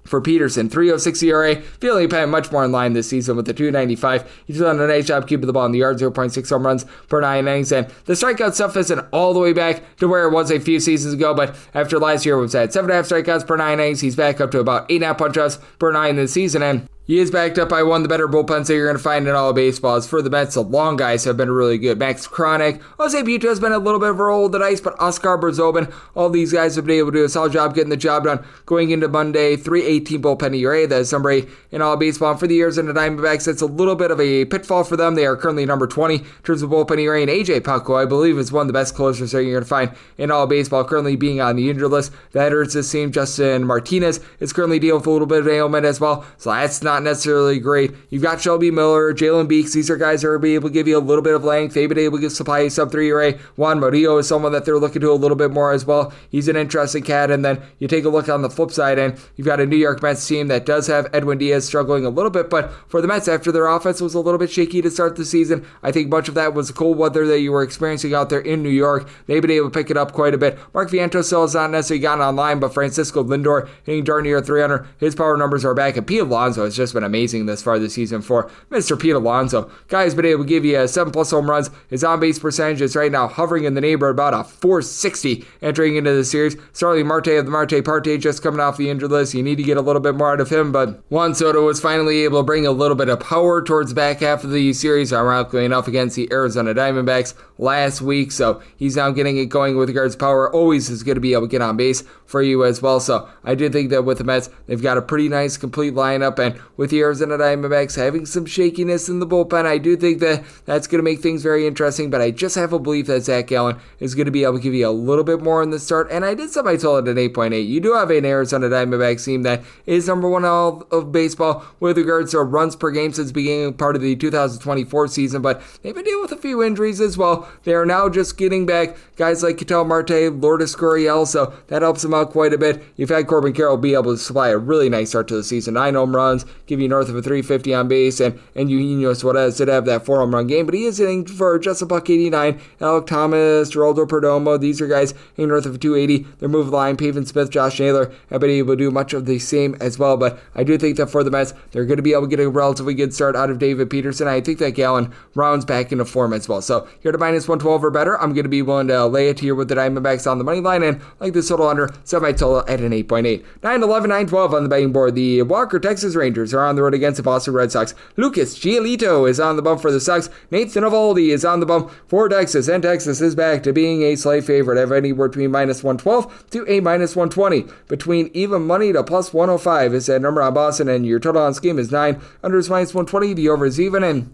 for Peterson, 3.06 ERA, feeling much more in line this season with the 2.95. He's done a nice job keeping the ball in the yard, 0.6 home runs per 9 innings, and the strikeout stuff isn't all the way back to where it was a few seasons ago, but after last year was at 7.5 strikeouts per 9 innings, he's back up to about 8.5 punch-outs per 9 this season, and he is backed up by one of the better bullpens that you're going to find in all of baseball. As for the Mets, the long guys have been really good. Max Kronick, Jose Buto has been a little bit of a roll of the dice, but Oscar Berzobin, all these guys have been able to do a solid job getting the job done. Going into Monday, 3.18 bullpen ERA. That is number 8 in all baseball. And for the Arizona Diamondbacks, it's a little bit of a pitfall for them. They are currently number 20 in terms of bullpen ERA. And AJ Pucko, I believe, is one of the best closers that you're going to find in all baseball, currently being on the injured list. That hurts this team. Justin Martinez is currently dealing with a little bit of ailment as well, so that's not necessarily great. You've got Shelby Miller, Jalen Beeks. These are guys that are able to give you a little bit of length. They've been able to supply a sub-3 ERA. Juan Murillo is someone that they're looking to a little bit more as well. He's an interesting cat. And then you take a look on the flip side, and you've got a New York Mets team that does have Edwin Diaz struggling a little bit. But for the Mets, after their offense was a little bit shaky to start the season, I think much of that was the cold weather that you were experiencing out there in New York. They've been able to pick it up quite a bit. Mark Vientos still has not necessarily gotten online, but Francisco Lindor hitting darn near 300. His power numbers are back. And Pete Alonso has just been amazing this far this season for Mr. Pete Alonso. Guy's been able to give you 7+ home runs. His on-base percentage is right now hovering in the neighborhood about a 460 entering into the series. Starling Marte of the Marte Parte just coming off the injured list. You need to get a little bit more out of him, but Juan Soto was finally able to bring a little bit of power towards the back half of the series, ironically enough, against the Arizona Diamondbacks last week, so he's now getting it going with regards to power. Always is going to be able to get on base for you as well, so I do think that with the Mets, they've got a pretty nice complete lineup, and with the Arizona Diamondbacks having some shakiness in the bullpen, I do think that that's going to make things very interesting, but I just have a belief that Zach Gallen is going to be able to give you a little bit more in the start, and I did set my total at an 8.8. You do have an Arizona Diamondbacks team that is number 1 in all of baseball with regards to runs per game since beginning part of the 2024 season, but they've been dealing with a few injuries as well. They are now just getting back guys like Ketel Marte, Lourdes Gurriel, so that helps them out quite a bit. You've had Corbin Carroll be able to supply a really nice start to the season. 9 home runs, give you north of a 350 on base, and Eugenio Suarez did have that 4 home run game, but he is hitting for just a $189. Alec Thomas, Geraldo Perdomo, these are guys hitting north of a 280. Their move line, Pavin Smith, Josh Naylor have been able to do much of the same as well, but I do think that for the Mets, they're going to be able to get a relatively good start out of David Peterson. I think that Gallen rounds back into form as well. So here to minus 112 or better, I'm going to be willing to lay it here with the Diamondbacks on the money line, and like this total under, set my total at an 8.8. 9-11, 9-12 on the betting board. The Walker Texas Rangers are on the road against the Boston Red Sox. Lucas Giolito is on the bump for the Sox. Nathan Eovaldi is on the bump for Texas, and Texas is back to being a slight favorite of anywhere between minus 112 to a minus 120. Between even money to plus 105 is that number on Boston, and your total on scheme is 9. Under is minus 120. The over is even, and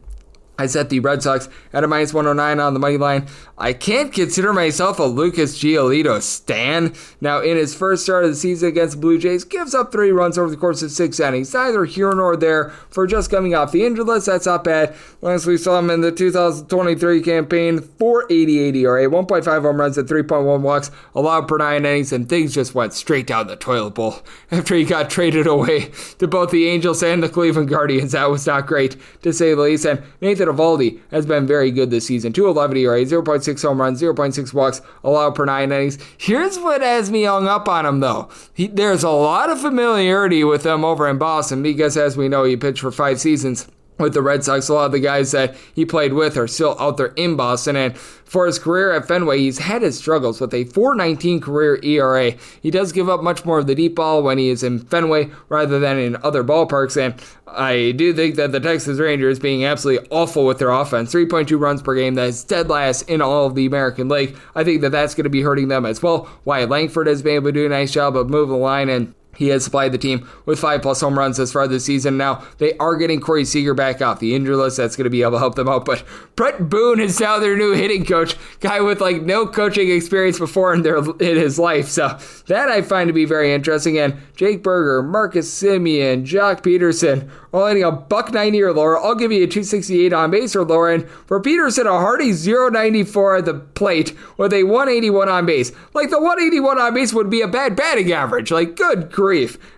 I set the Red Sox at a minus 109 on the money line. I can't consider myself a Lucas Giolito stan. Now, in his first start of the season against the Blue Jays, gives up 3 runs over the course of 6 innings. Neither here nor there for just coming off the injured list. That's not bad. Last we saw him in the 2023 campaign, 4.88 ERA, 1.5 home runs and 3.1 walks allowed per 9 innings, and things just went straight down the toilet bowl after he got traded away to both the Angels and the Cleveland Guardians. That was not great, to say the least. And Nathan that Eovaldi has been very good this season. 2.11 ERA, 0.6 home runs, 0.6 walks allowed per 9 innings. Here's what has me hung up on him, though. There's a lot of familiarity with him over in Boston because, as we know, he pitched for 5 seasons with the Red Sox. A lot of the guys that he played with are still out there in Boston, and for his career at Fenway, he's had his struggles with a 4.19 career ERA. He does give up much more of the deep ball when he is in Fenway rather than in other ballparks, and I do think that the Texas Rangers, being absolutely awful with their offense, 3.2 runs per game, that is dead last in all of the American League. I think that that's going to be hurting them as well. Wyatt Langford has been able to do a nice job of moving the line, and he has supplied the team with 5+ home runs as far this season. Now, they are getting Corey Seager back off the injury list. That's going to be able to help them out. But Brett Boone is now their new hitting coach, guy with no coaching experience before in his life. So that I find to be very interesting. And Jake Berger, Marcus Semien, Jock Peterson, all hitting a $190 or lower. I'll give you a 268 on base or lower. And for Peterson, a hearty 0.94 at the plate with a 181 on base. The 181 on base would be a bad batting average. Good grief.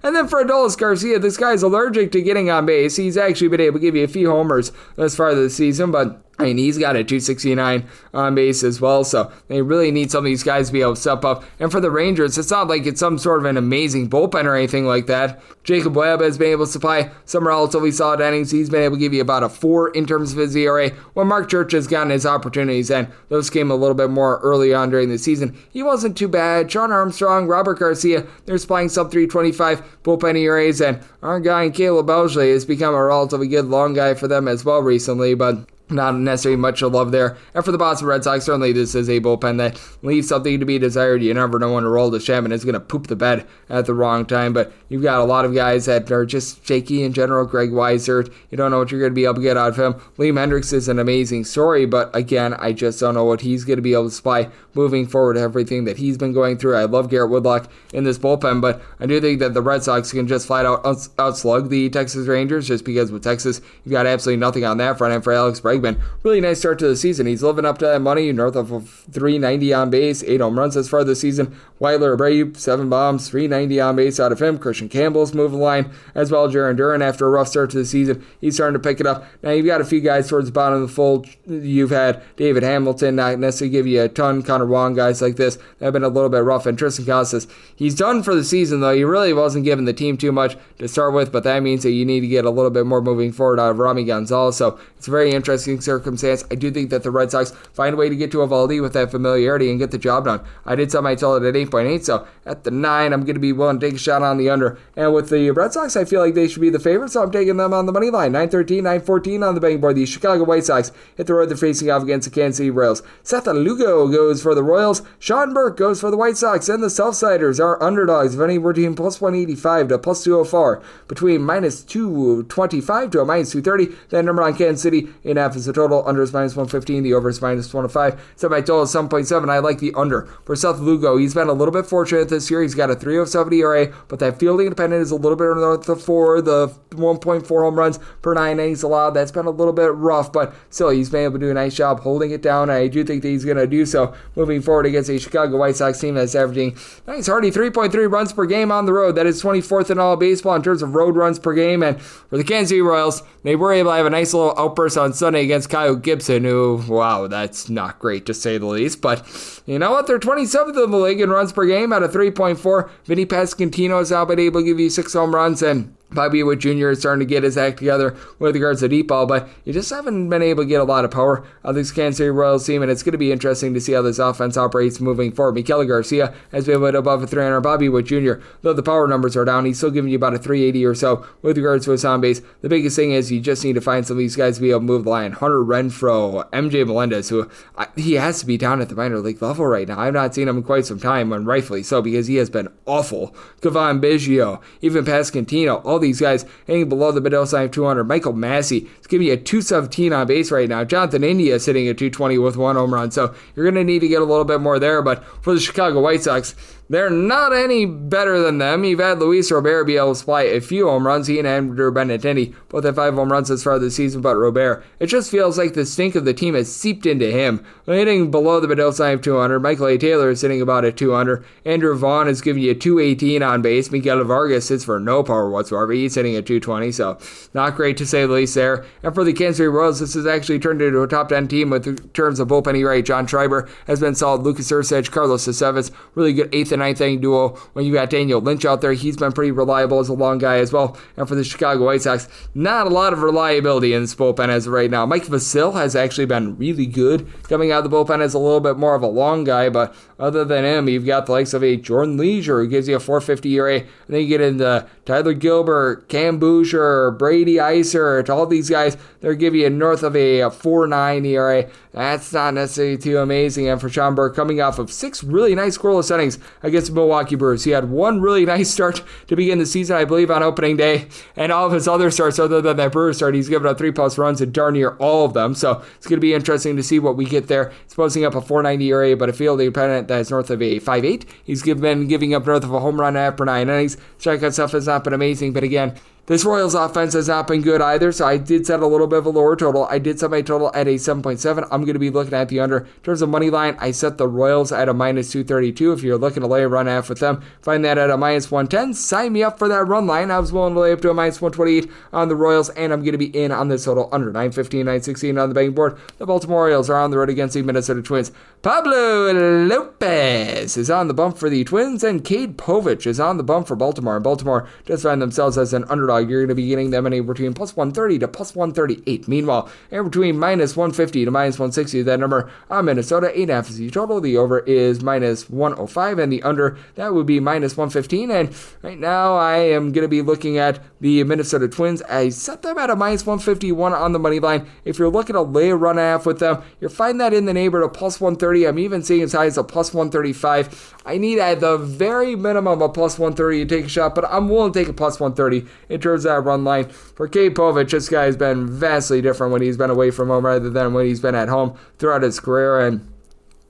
And then for Adolis Garcia, this guy's allergic to getting on base. He's actually been able to give you a few homers thus far this season, but he's got a 269 on base as well, so they really need some of these guys to be able to step up. And for the Rangers, it's not like it's some sort of an amazing bullpen or anything like that. Jacob Webb has been able to supply some relatively solid innings. He's been able to give you about a 4 in terms of his ERA. When Mark Church has gotten his opportunities, and those came a little bit more early on during the season, he wasn't too bad. Sean Armstrong, Robert Garcia, they're supplying sub 325 bullpen ERAs, and our guy Caleb Belsley has become a relatively good long guy for them as well recently, but not necessarily much to love there. And for the Boston Red Sox, certainly this is a bullpen that leaves something to be desired. You never know when Aroldis Chapman is going to poop the bed at the wrong time, but you've got a lot of guys that are just shaky in general. Greg Weissert, you don't know what you're going to be able to get out of him. Liam Hendricks is an amazing story, but again, I just don't know what he's going to be able to supply moving forward, everything that he's been going through. I love Garrett Woodlock in this bullpen, but I do think that the Red Sox can just flat out outslug the Texas Rangers, just because with Texas, you've got absolutely nothing on that front end for Alex Bregman. Really nice start to the season. He's living up to that money, north of 390 on base, 8 home runs as far this season. Weiler Abreu, 7 bombs, 390 on base out of him. Christian Campbell's moving the line as well. Jaron Duran, after a rough start to the season, he's starting to pick it up. Now you've got a few guys towards the bottom of the fold. You've had David Hamilton, not necessarily give you a ton. Connor Wong, guys like this that have been a little bit rough. And Tristan Casas, he's done for the season, though. He really wasn't giving the team too much to start with, but that means that you need to get a little bit more moving forward out of Rami Gonzalez. So it's a very interesting circumstance. I do think that the Red Sox find a way to get to Eovaldi with that familiarity and get the job done. I did some, I told it at 8.8, so at the 9, I'm going to be willing to take a shot on the under. And with the Red Sox, I feel like they should be the favorites, so I'm taking them on the money line. 9.13, 9.14 on the betting board. The Chicago White Sox hit the road. They're facing off against the Kansas City Royals. Seth Lugo goes for the Royals. Sean Burke goes for the White Sox. And the Southsiders are underdogs of anywhere between plus 185 to plus 204, between minus 225 to a minus 230. That number on Kansas City, 8.5 is the total. Under is minus 115. The over is minus 105. So my total is 7.7. I like the under for Seth Lugo. He's been a little bit fortunate this year. He's got a 3.07 ERA, but that fielding independent is a little bit north of 4. The 1.4 home runs per 9 innings allowed, that's been a little bit rough, but still he's been able to do a nice job holding it down. I do think that he's going to do so moving forward against a Chicago White Sox team that's averaging nice hearty 3.3 runs per game on the road. That is 24th in all of baseball in terms of road runs per game. And for the Kansas City Royals, they were able to have a nice little outburst on Sunday against Kyle Gibson, who, wow, that's not great to say the least, but you know what? They're 27th in the league in runs per game at a 3.4. Vinny Pasquantino has now been able to give you 6 home runs, and Bobby Witt Jr. is starting to get his act together with regards to deep ball, but you just haven't been able to get a lot of power out of this Kansas City Royals team, and it's going to be interesting to see how this offense operates moving forward. Mikel Garcia has been able to above a 300. Bobby Witt Jr., though the power numbers are down, he's still giving you about a 380 or so with regards to his on base. The biggest thing is you just need to find some of these guys to be able to move the line. Hunter Renfroe, MJ Melendez, who he has to be down at the minor league level right now. I've not seen him in quite some time, and rightfully so, because he has been awful. Kevon Biggio, even Pasquantino, all these guys below the middle sign of 200. Michael Massey is giving you a 217 on base right now. Jonathan India is sitting at 220 with 1 home run. So you're going to need to get a little bit more there. But for the Chicago White Sox, they're not any better than them. You've had Luis Robert be able to supply a few home runs. He and Andrew Benintendi both have 5 home runs as far as the season, but Robert, it just feels like the stink of the team has seeped into him. Hitting below the Mendoza line of 200. Michael A. Taylor is sitting about at 200. Andrew Vaughn is giving you 218 on base. Miguel Vargas sits for no power whatsoever. He's sitting at 220, so not great to say the least there. And for the Kansas City Royals, this has actually turned into a top 10 team with terms of bullpen ERA. John Schreiber has been solid. Lucas Ursich, Carlos Estevez, really good 8th and 9th inning duo. When you got Daniel Lynch out there, he's been pretty reliable as a long guy as well. And for the Chicago White Sox, not a lot of reliability in this bullpen as of right now. Mike Vasil has actually been really good coming out of the bullpen as a little bit more of a long guy, but other than him, you've got the likes of a Jordan Leisure who gives you a 450 ERA, and then you get into Tyler Gilbert, Cam Boucher, Brady Iser, to all these guys, they're giving you north of a 4.9 ERA. That's not necessarily too amazing. And for Sean Burke, coming off of 6 really nice scoreless innings against the Milwaukee Brewers, he had 1 really nice start to begin the season, I believe, on opening day, and all of his other starts other than that Brewers start, he's given up 3+ runs in darn near all of them. So it's going to be interesting to see what we get there. He's posting up a 4.90 ERA, but a field opponent that is north of a 5.8. He's been giving up north of a home run after 9 innings. Strikeout stuff has not been amazing, but again, this Royals offense has not been good either, so I did set a little bit of a lower total. I did set my total at a 7.7. I'm going to be looking at the under. In terms of money line, I set the Royals at a -232. If you're looking to lay a run half with them, find that at a -110. Sign me up for that run line. I was willing to lay up to a -128 on the Royals, and I'm going to be in on this total under 915, 916 on the betting board. The Baltimore Orioles are on the road against the Minnesota Twins. Pablo Lopez is on the bump for the Twins, and Cade Povich is on the bump for Baltimore. And Baltimore just find themselves as an underdog. You're going to be getting them anywhere between +130 to +138. Meanwhile, and between -150 to -160, that number on Minnesota, 8.5 is the total. The over is -105, and the under, that would be -115. And right now, I am going to be looking at the Minnesota Twins. I set them at a -151 on the money line. If you're looking to lay a run half with them, you'll find that in the neighborhood of +130. I'm even seeing as high as a +135. I need at the very minimum a +130 to take a shot, but I'm willing to take a +130 in terms of that run line. For Cade Povich, this guy has been vastly different when he's been away from home rather than when he's been at home throughout his career, and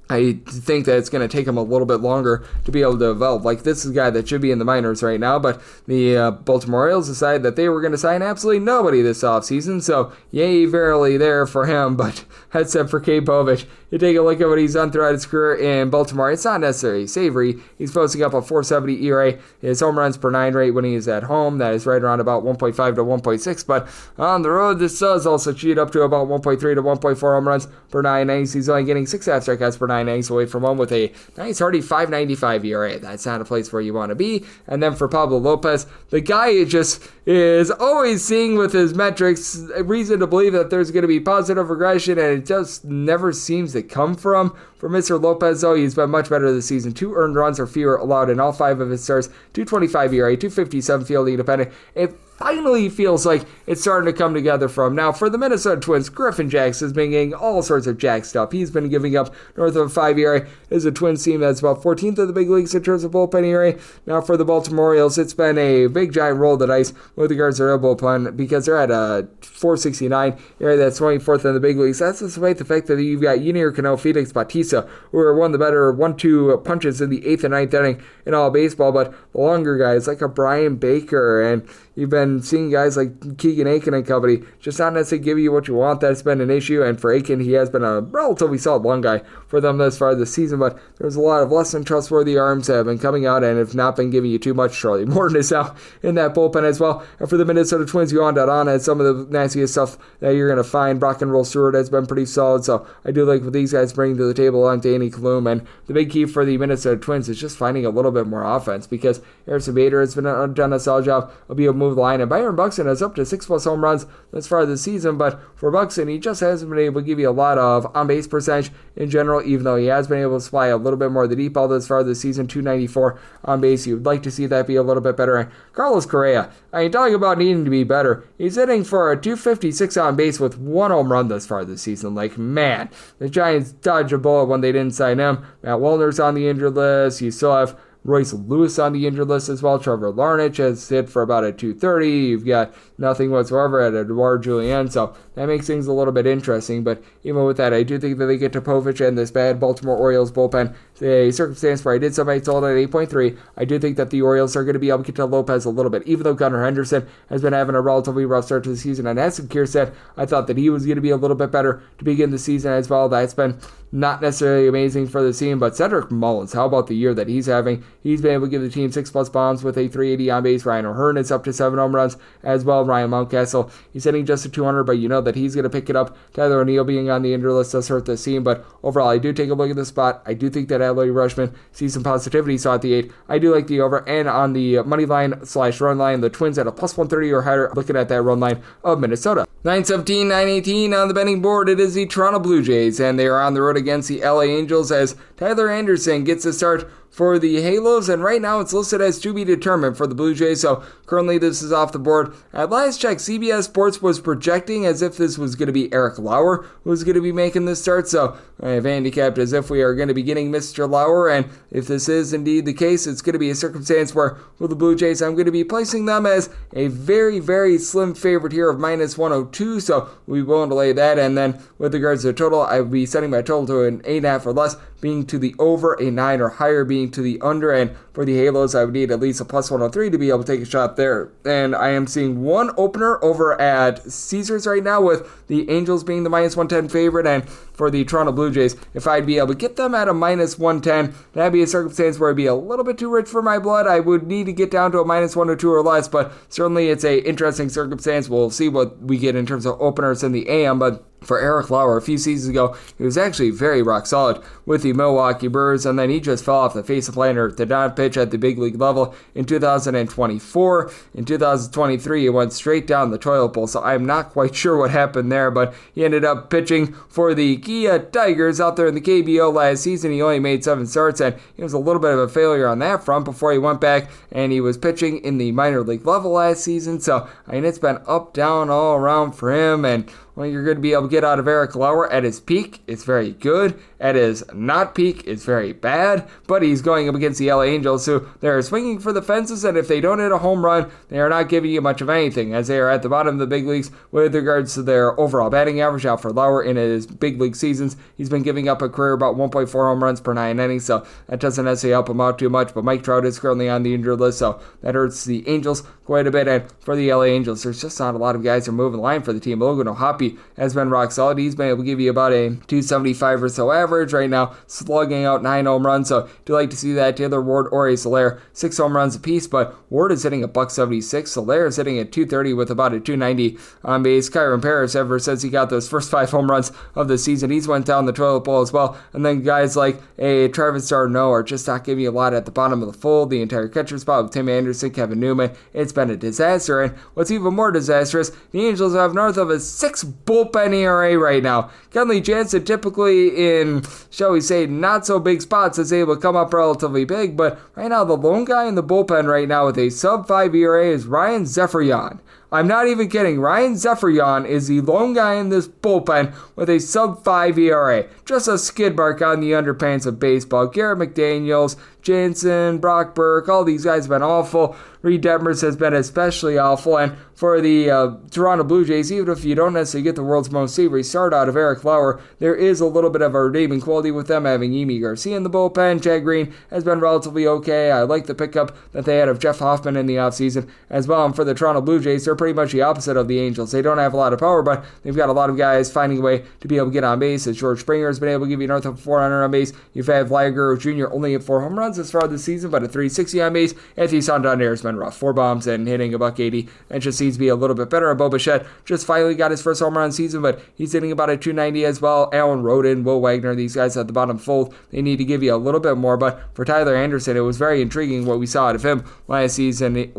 I think that it's going to take him a little bit longer to be able to develop. Like, this is a guy that should be in the minors right now, but the Baltimore Orioles decided that they were going to sign absolutely nobody this offseason, so yay, verily there for him. But that's it for Cade Povich. You take a look at what he's done throughout his career in Baltimore. It's not necessarily savory. He's posting up a 4.70 ERA. His home runs per 9 rate when he is at home, that is right around about 1.5 to 1.6. But on the road, this does also cheat up to about 1.3 to 1.4 home runs per 9 innings. He's only getting 6.5 strikeouts per 9 innings away from home with a nice hearty 5.95 ERA. That's not a place where you want to be. And then for Pablo Lopez, the guy is always seeing with his metrics a reason to believe that there's going to be positive regression, and it just never seems to come from. For Mr. Lopez, though, he's been much better this season. 2 earned runs or fewer allowed in all 5 of his starts. 2.25 ERA, 2.57 fielding independent. It finally feels like it's starting to come together from. Now, for the Minnesota Twins, Griffin Jax has been getting all sorts of Jack stuff. He's been giving up north of a 5 ERA. This is a Twins team that's about 14th of the big leagues in terms of bullpen ERA. Now, for the Baltimore Orioles, it's been a big giant roll of the dice with regards to their bullpen because they're at a 4.69 ERA. That's 24th in the big leagues. That's despite the fact that you've got Yunior Cano, Felix Bautista, who are one of the better 1-2 punches in the 8th and 9th inning in all baseball. But the longer guys like a Brian Baker, and you've been seeing guys like Keegan Aiken and company just not necessarily give you what you want. That's been an issue. And for Aiken, he has been a relatively solid long guy for them thus far this season. But there's a lot of less than trustworthy arms that have been coming out and have not been giving you too much. Charlie Morton is out in that bullpen as well. And for the Minnesota Twins, Yohan Dodon has some of the nastiest stuff that you're going to find. Brock and Roll Stewart has been pretty solid. So I do like what these guys bring to the table on Danny Kalum. And the big key for the Minnesota Twins is just finding a little bit more offense because Harrison Bader has done a solid job of being able to move the line. And Byron Buxton has up to 6+ home runs as far as the season. But for Buxton, he just hasn't been able to give you a lot of on-base percentage in general, even though he has been able to supply a little bit more of the deep ball as far as the season. 294 on base. You would like to see that be a little bit better. And Carlos Correa, I ain't talking about needing to be better. He's hitting for a 256 on base with 1 home run thus far this season. Like, man, the Giants dodged a bullet when they didn't sign him. Matt Wallner's on the injured list. You still have Royce Lewis on the injured list as well. Trevor Larnach has hit for about a 230. You've got nothing whatsoever at Edouard Julien, so that makes things a little bit interesting. But even with that, I do think that they get to Povich and this bad Baltimore Orioles bullpen. It's a circumstance where I did somebody sold at 8.3. I do think that the Orioles are going to be able to get to Lopez a little bit, even though Gunnar Henderson has been having a relatively rough start to the season. And as Kierstead, I thought that he was going to be a little bit better to begin the season as well. That's been not necessarily amazing for the team, but Cedric Mullins, how about the year that he's having? He's been able to give the team 6+ bombs with a 380 on base. Ryan O'Hearn is up to 7 home runs as well. Ryan Mountcastle, he's hitting just a 200, but you know that he's going to pick it up. Tyler O'Neill being on the injured list does hurt this team, but overall, I do take a look at the spot. I do think that Adley Rutschman sees some positivity, so at the 8, I do like the over, and on the money line / run line, the Twins at a +130 or higher, looking at that run line of Minnesota. 917, 918 on the betting board, it is the Toronto Blue Jays, and they are on the road against the LA Angels as Tyler Anderson gets a start for the Halos, and right now it's listed as to be determined for the Blue Jays, so currently this is off the board. At last check, CBS Sports was projecting as if this was going to be Eric Lauer who was going to be making this start, so I have handicapped as if we are going to be getting Mr. Lauer, and if this is indeed the case, it's going to be a circumstance where with the Blue Jays, I'm going to be placing them as a very, very slim favorite here of -102, so we'll be willing to lay that, and then with regards to the total, I will be setting my total to an 8.5 or less, being to the over, a 9 or higher being to the under, and for the Halos, I would need at least a +103 to be able to take a shot there. And I am seeing one opener over at Caesars right now, with the Angels being the -110 favorite, and for the Toronto Blue Jays, if I'd be able to get them at a -110, that'd be a circumstance where it'd be a little bit too rich for my blood. I would need to get down to a -102 or less, but certainly it's a interesting circumstance. We'll see what we get in terms of openers in the AM, but for Eric Lauer, a few seasons ago, he was actually very rock solid with the Milwaukee Brewers, and then he just fell off the face of the planet, did not pitch at the big league level in 2024. In 2023, he went straight down the toilet bowl, so I'm not quite sure what happened there, but he ended up pitching for the Kia Tigers out there in the KBO last season. He only made 7 starts, and he was a little bit of a failure on that front before he went back, and he was pitching in the minor league level last season, so I mean, it's been up, down, all around for him, and what you're going to be able to get out of Eric Lauer at his peak is very good. At his not peak is very bad. But he's going up against the LA Angels, who they're swinging for the fences, and if they don't hit a home run, they are not giving you much of anything, as they are at the bottom of the big leagues with regards to their overall batting average. Out for Lauer in his big league seasons, he's been giving up a career about 1.4 home runs per 9 innings, so that doesn't necessarily help him out too much. But Mike Trout is currently on the injured list, so that hurts the Angels quite a bit. And for the LA Angels, there's just not a lot of guys who are moving the line for the team. Logan O'Hoppe has been rock solid. He's been able to give you about a 275 or so average right now, slugging out 9 home runs, so do like to see that. Taylor Ward, Ori Soler, 6 home runs apiece, but Ward is hitting a $176. Soler is hitting at 230 with about a 290 on base. Kyron Paris, ever since he got those first 5 home runs of the season, he's went down the toilet bowl as well. And then guys like Travis d'Arnaud are just not giving you a lot at the bottom of the fold. The entire catcher spot with Tim Anderson, Kevin Newman, it's been a disaster. And what's even more disastrous, the Angels have north of a 6 bullpen ERA right now. Kenley Jansen, typically in, shall we say, not so big spots, is able to come up relatively big, but right now the lone guy in the bullpen right now with a sub-5 ERA is Ryan Zephyrian. I'm not even kidding. Ryan Zephyrian is the lone guy in this bullpen with a sub-5 ERA. Just a skid mark on the underpants of baseball. Garrett McDaniels, Jansen, Brock Burke, all these guys have been awful. Reed Detmers has been especially awful. And for the Toronto Blue Jays, even if you don't necessarily get the world's most savory start out of Eric Lauer, there is a little bit of a redeeming quality with them having Yimi Garcia in the bullpen. Chad Green has been relatively okay. I like the pickup that they had of Jeff Hoffman in the offseason as well. And for the Toronto Blue Jays, they're pretty much the opposite of the Angels. They don't have a lot of power, but they've got a lot of guys finding a way to be able to get on base. As George Springer has been able to give you north of 400 on base. You've had Vlad Guerrero Jr. only at 4 home runs as far as the season, but a 360 on base. Anthony Santander has been rough. 4 bombs and hitting a $180. That just seems to be a little bit better. And Bo Bichette just finally got his first home run season, but he's hitting about a 290 as well. Alan Roden, Will Wagner, these guys at the bottom fold, they need to give you a little bit more. But for Tyler Anderson, it was very intriguing what we saw out of him last season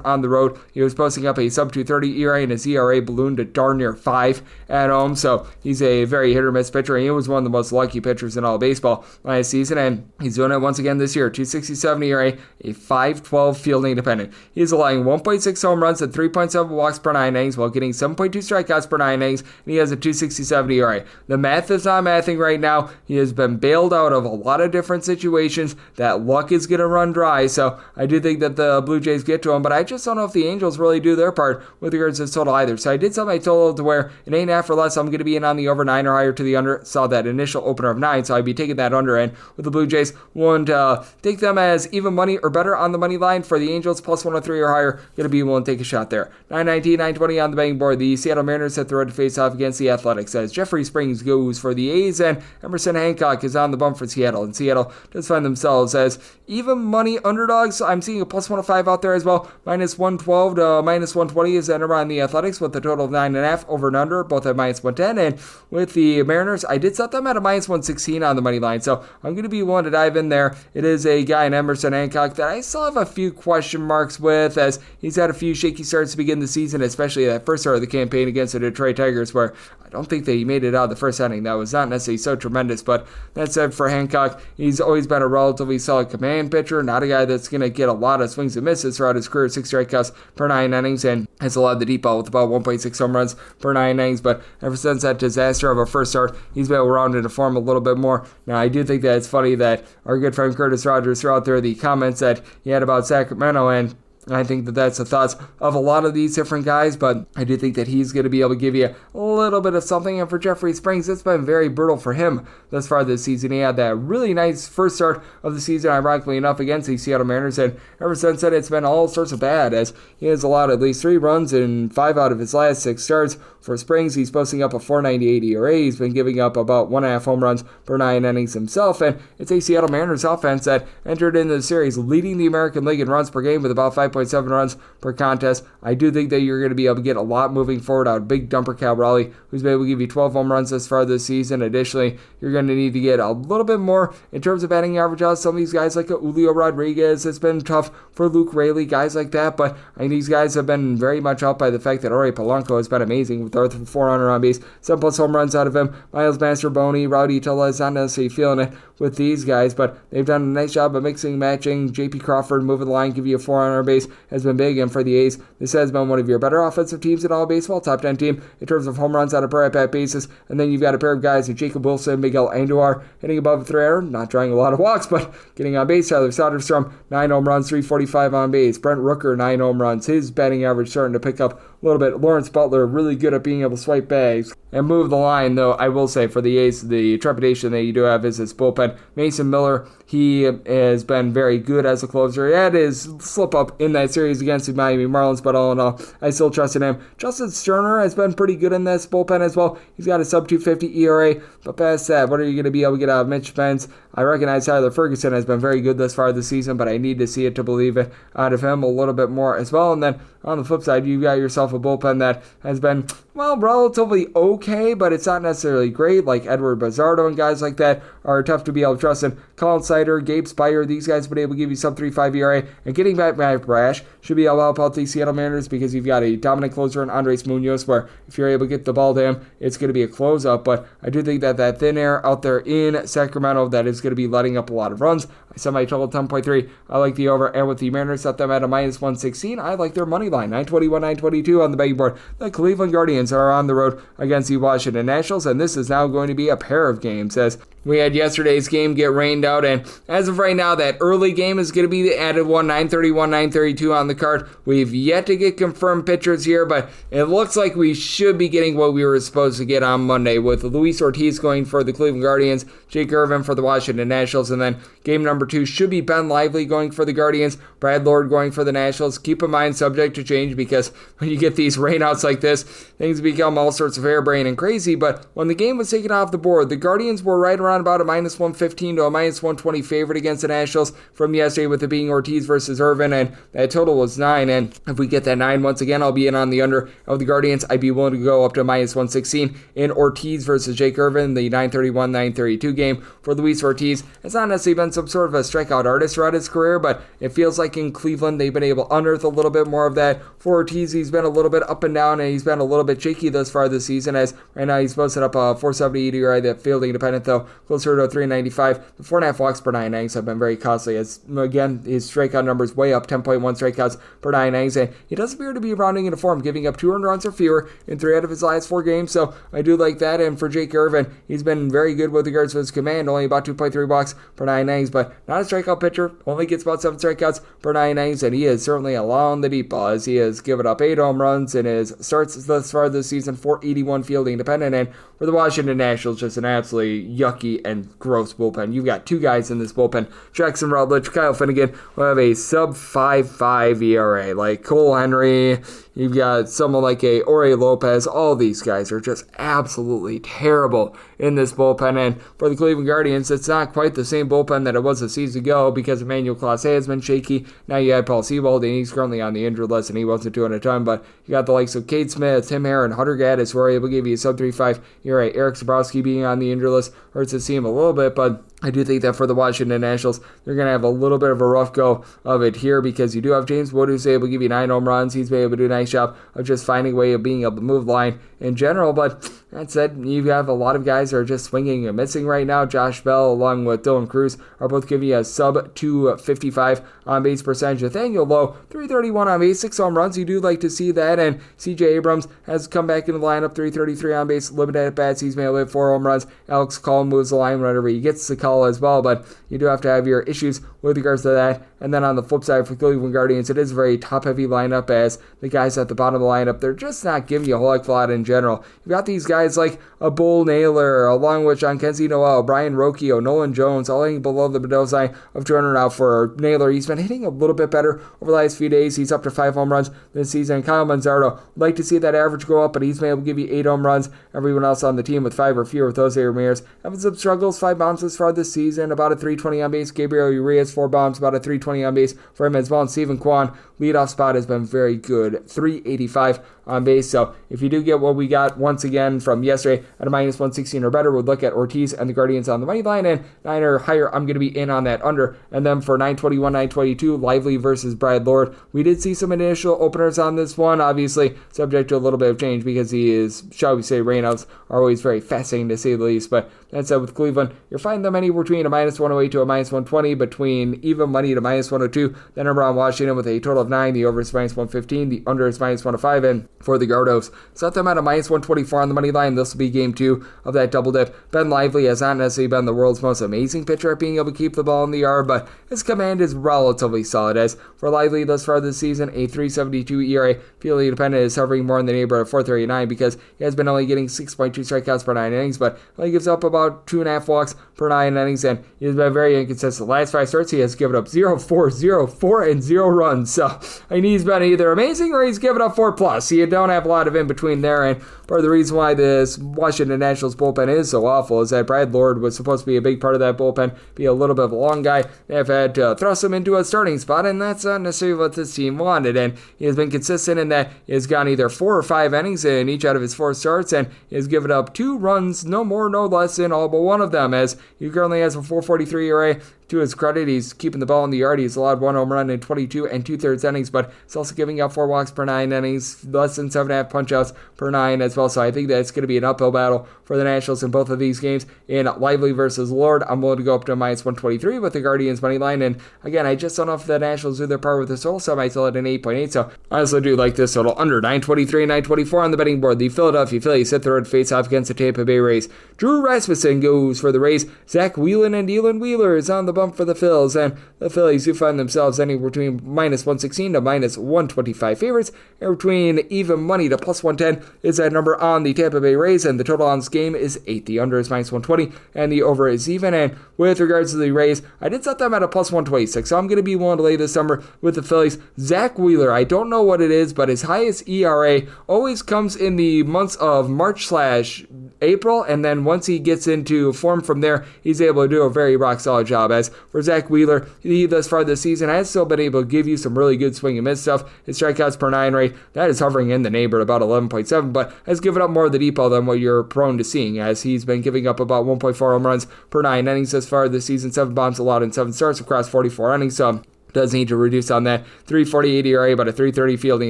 on the road. He was posting up a sub sub 230 ERA, and his ERA ballooned to darn near 5 at home. So he's a very hit or miss pitcher, and he was one of the most lucky pitchers in all baseball last season, and he's doing it once again this year. 267 ERA, a 5.12 fielding independent. He's allowing 1.6 home runs and 3.7 walks per 9 innings while getting 7.2 strikeouts per 9 innings, and he has a 267 ERA. The math is not mathing right now. He has been bailed out of a lot of different situations. That luck is going to run dry, so I do think that the Blue Jays get to him, but I just don't know if the Angels really do their part with regards to this total either. So I did set my total to where an 8.5 or less, I'm going to be in on the over 9 or higher to the under. Saw that initial opener of 9, so I'd be taking that under, and with the Blue Jays, willing to take them as even money or better on the money line. For the Angels, plus 103 or higher, going to be willing to take a shot there. 919, 920 on the betting board. The Seattle Mariners set the road to face off against the Athletics as Jeffrey Springs goes for the A's, and Emerson Hancock is on the bump for Seattle, and Seattle does find themselves as even money underdogs. I'm seeing a plus 105 out there as well. Minus 112 to minus 120 is the number on the Athletics with a total of 9.5 over and under, both at minus 110. And with the Mariners, I did set them at a minus 116 on the money line, so I'm going to be willing to dive in there. It is a guy in Emerson Hancock that I still have a few question marks with, as he's had a few shaky starts to begin the season, especially that first start of the campaign against the Detroit Tigers, where I don't think that he made it out of the first inning. That was not necessarily so tremendous, but that said, for Hancock, he's always been a relatively solid command pitcher, not a guy that's going to get a lot of swings and misses throughout his career. 6 strikeouts per 9 innings, and has allowed the deep ball with about 1.6 home runs per 9 innings, but ever since that disaster of a first start, he's been around into form a little bit more. Now, I do think that it's funny that our good friend Curtis Rogers threw out there the comments that he had about Sacramento, and I think that that's the thoughts of a lot of these different guys, but I do think that he's going to be able to give you a little bit of something. And for Jeffrey Springs, it's been very brutal for him thus far this season. He had that really nice first start of the season, ironically enough, against the Seattle Mariners, and ever since then, it's been all sorts of bad, as he has allowed at least 3 runs in 5 out of his last 6 starts. For Springs, he's posting up a 4.98 ERA. He's been giving up about 1.5 home runs per 9 innings himself, and it's a Seattle Mariners offense that entered into the series leading the American League in runs per game with about 5.7 runs per contest. I do think that you're going to be able to get a lot moving forward out of big dumper Cal Raleigh, who's been able to give you 12 home runs thus far this season. Additionally, you're going to need to get a little bit more in terms of batting average out of some of these guys like Julio Rodriguez. It's been tough for Luke Raley, guys like that, but I think these guys have been very much helped by the fact that Ori Polanco has been amazing with 400 on base, 7+ home runs out of him. Miles Mastroboni, Rowdy Tellez, not necessarily feeling it with these guys, but they've done a nice job of mixing, matching. J.P. Crawford moving the line, give you a 400 on base, has been big. And for the A's, this has been one of your better offensive teams in all baseball, top 10 team in terms of home runs on a per at-bat basis. And then you've got a pair of guys, Jacob Wilson, Miguel Andujar, hitting above 300, not drawing a lot of walks, but getting on base. Tyler Soderstrom, 9 home runs, 345 on base. Brent Rooker, 9 home runs. His batting average starting to pick up a little bit. Lawrence Butler, really good at being able to swipe bags and move the line, though I will say for the A's, the trepidation that you do have is his bullpen. Mason Miller, he has been very good as a closer. He had his slip up in that series against the Miami Marlins, but all in all, I still trust in him. Justin Sterner has been pretty good in this bullpen as well. He's got a sub 250 ERA, but past that, what are you going to be able to get out of Mitch Spence? I recognize Tyler Ferguson has been very good thus far this season, but I need to see it to believe it out of him a little bit more as well. And then on the flip side, you've got yourself a bullpen that has been, well, relatively okay, but it's not necessarily great. Like Edward Bazardo and guys like that are tough to be able to trust in. Colin Sider, Gabe Spire, these guys have been able to give you sub 3.5 ERA, and getting back Matt Brash should be able to help out the Seattle Mariners because you've got a dominant closer in Andres Munoz, where if you're able to get the ball to him, it's going to be a closeout. But I do think that that thin air out there in Sacramento that is going to be letting up a lot of runs. I set my total 10.3. I like the over, and with the Mariners set them at a minus 116, I like their money line, 921, 922 on the betting board. The Cleveland Guardians are on the road against the Washington Nationals, and this is now going to be a pair of games as we had yesterday's game get rained out, and as of right now, that early game is going to be the added one, 9:31, 9:32 on the card. We've yet to get confirmed pitchers here, but it looks like we should be getting what we were supposed to get on Monday, with Luis Ortiz going for the Cleveland Guardians, Jake Irvin for the Washington Nationals, and then game number 2 should be Ben Lively going for the Guardians, Brad Lord going for the Nationals. Keep in mind, subject to change, because when you get these rainouts like this, things become all sorts of harebrained and crazy, but when the game was taken off the board, the Guardians were right around around about a minus 115 to a minus 120 favorite against the Nationals from yesterday, with it being Ortiz versus Irvin, and that total was 9. And if we get that 9 once again, I'll be in on the under of the Guardians. I'd be willing to go up to minus 116 in Ortiz versus Jake Irvin, the 931-932 game. For Luis Ortiz, it's not necessarily been some sort of a strikeout artist throughout his career, but it feels like in Cleveland they've been able to unearth a little bit more of that. For Ortiz, he's been a little bit up and down, and he's been a little bit shaky thus far this season, as right now he's posted up a 470 ERA, that fielding independent though, closer to a 395. The 4.5 walks per 9 innings have been very costly, as again, his strikeout numbers way up, 10.1 strikeouts per 9 innings, and he does appear to be rounding into form, giving up 2 earned runs or fewer in 3 out of his last 4 games, so I do like that. And for Jake Irvin, he's been very good with regards to his command, only about 2.3 walks per 9 innings, but not a strikeout pitcher, only gets about 7 strikeouts per 9 innings, and he is certainly allowing the deep ball, as he has given up 8 home runs in his starts thus far this season, 481 fielding independent. And for the Washington Nationals, just an absolutely yucky and gross bullpen. You've got 2 guys in this bullpen, Jackson Rutledge, Kyle Finnegan, who have a sub 5.5 ERA, like Cole Henry. You've got someone like a Ori Lopez. All these guys are just absolutely terrible in this bullpen. And for the Cleveland Guardians, it's not quite the same bullpen that it was a season ago, because Emmanuel Clase has been shaky. Now you had Paul Sewald, and he's currently on the injured list, and he wasn't doing a ton. But you got the likes of Cade Smith, Tim Herron, Hunter Gaddis, who are able to give you a sub 3.5 ERA. Eric Zabrowski being on the injured list hurts to see him a little bit, but I do think that for the Washington Nationals, they're going to have a little bit of a rough go of it here, because you do have James Wood, who's able to give you 9 home runs. He's been able to do a nice job of just finding a way of being able to move the line in general. But that said, you have a lot of guys that are just swinging and missing right now. Josh Bell, along with Dylan Cruz, are both giving you a sub 255 on base percentage. Nathaniel Lowe, 331 on base, 6 home runs. You do like to see that. And CJ Abrams has come back into the lineup, 333 on base, limited at bats. He's been able to hit 4 home runs. Alex Call moves the line whenever he gets the call as well, but you do have to have your issues with regards to that. And then on the flip side for Cleveland Guardians, it is a very top-heavy lineup, as the guys at the bottom of the lineup, they're just not giving you a whole heck of a lot in general. You've got these guys like a Bull Naylor, along with Jhonkensy Noel, Brian Rocchio, Nolan Jones, all hitting below the Mendoza line of 200 out. For Naylor, he's been hitting a little bit better over the last few days. He's up to 5 home runs this season. Kyle Manzardo, would like to see that average go up, but he's been able to give you 8 home runs. Everyone else on the team with 5 or fewer, with Jose Ramirez having some struggles, 5 bombs this far this season, about a 320 on base. Gabriel Urias, 4 bombs, about a 320 on base for him as well. And Stephen Kwan, leadoff spot, has been very good, 385 on base. So if you do get what we got once again from yesterday at a minus 116 or better, we'll look at Ortiz and the Guardians on the money line, and 9 or higher, I'm going to be in on that under. And then for 921, 922, Lively versus Brad Lord. We did see some initial openers on this one, obviously subject to a little bit of change, because he is, shall we say, rainouts are always very fascinating to say the least. But that said, with Cleveland, you're finding them anywhere between a minus 108 to a minus 120, between even money to minus 102. The number on Washington with a total of 9, the over is minus 115, the under is minus 105, and for the Gardos, set them at a minus 124 on the money line. This will be game 2 of that double dip. Ben Lively has not necessarily been the world's most amazing pitcher at being able to keep the ball in the yard, but his command is relatively solid, as for Lively thus far this season, a 372 ERA. Fielding independent is hovering more in the neighborhood of 439, because he has been only getting 6.2 strikeouts per 9 innings, but only gives up about 2.5 walks per 9 innings, and he has been very inconsistent. Last 5 starts, he has given up 0, 4, 0, 4, and 0 runs. So I mean, he's been either amazing or he's given up 4+. You don't have a lot of in between there, and part of the reason why this Washington Nationals bullpen is so awful is that Brad Lord was supposed to be a big part of that bullpen, be a little bit of a long guy. They have had to thrust him into a starting spot, and that's not necessarily what this team wanted. And he has been consistent in that he has gone either 4 or 5 innings in each out of his 4 starts, and he has given up 2 runs, no more, no less, in all but one of them, as he currently has a 4.43 ERA. To his credit, he's keeping the ball in the yard. He's allowed 1 home run in 22 2/3 innings, but he's also giving up 4 walks per 9 innings, less than 7.5 punch-outs per 9 as well. So I think that it's going to be an uphill battle for the Nationals in both of these games. In Lively versus Lord, I'm willing to go up to minus 123 with the Guardians money line. And again, I just don't know if the Nationals do their part with this total, so I might sell it at an 8.8. So I also do like this total under 923 and 924 on the betting board. The Philadelphia Phillies hit the road face-off against the Tampa Bay Rays. Drew Rasmussen goes for the Rays. Zach Whelan and Dylan Wheeler is on the bump for the Phils, and the Phillies do find themselves anywhere between minus 116 to minus 125 favorites, and between even money to plus 110 is that number on the Tampa Bay Rays, and the total on this game is 8. The under is minus 120, and the over is even. And with regards to the Rays, I did set them at a plus 126, so I'm going to be willing to lay this number with the Phillies. Zach Wheeler, I don't know what it is, but his highest ERA always comes in the months of March / April, and then once he gets into form from there, he's able to do a very rock-solid job. As for Zach Wheeler, he thus far this season has still been able to give you some really good swing and miss stuff. His strikeouts per 9 rate, that is hovering in the neighborhood about 11.7, but has given up more of the deep ball than what you're prone to seeing, as he's been giving up about 1.4 home runs per 9 innings thus far this season, 7 bombs allowed in 7 starts across 44 innings, so does need to reduce on that. 3.48 ERA, but a 3.30 fielding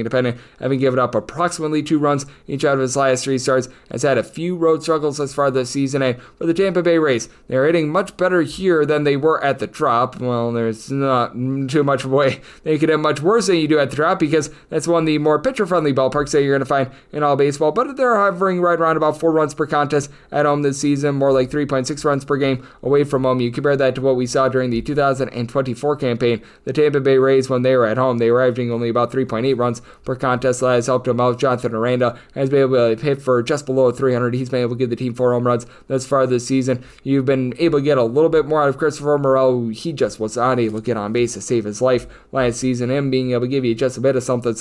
independent, having given up approximately 2 runs each out of his last 3 starts, has had a few road struggles thus far this season. And for the Tampa Bay Rays, they're hitting much better here than they were at the Trop. Well, there's not too much of a way they could hit much worse than you do at the Trop, because that's one of the more pitcher-friendly ballparks that you're going to find in all baseball. But they're hovering right around about 4 runs per contest at home this season, more like 3.6 runs per game away from home. You compare that to what we saw during the 2024 campaign. The Tampa Bay Rays, when they were at home, they were averaging only about 3.8 runs per contest. That has helped them out. Jonathan Aranda has been able to hit for just below 300. He's been able to give the team 4 home runs thus far this season. You've been able to get a little bit more out of Christopher Morel, who he just was not able to get on base to save his life last season. Him being able to give you just a bit of something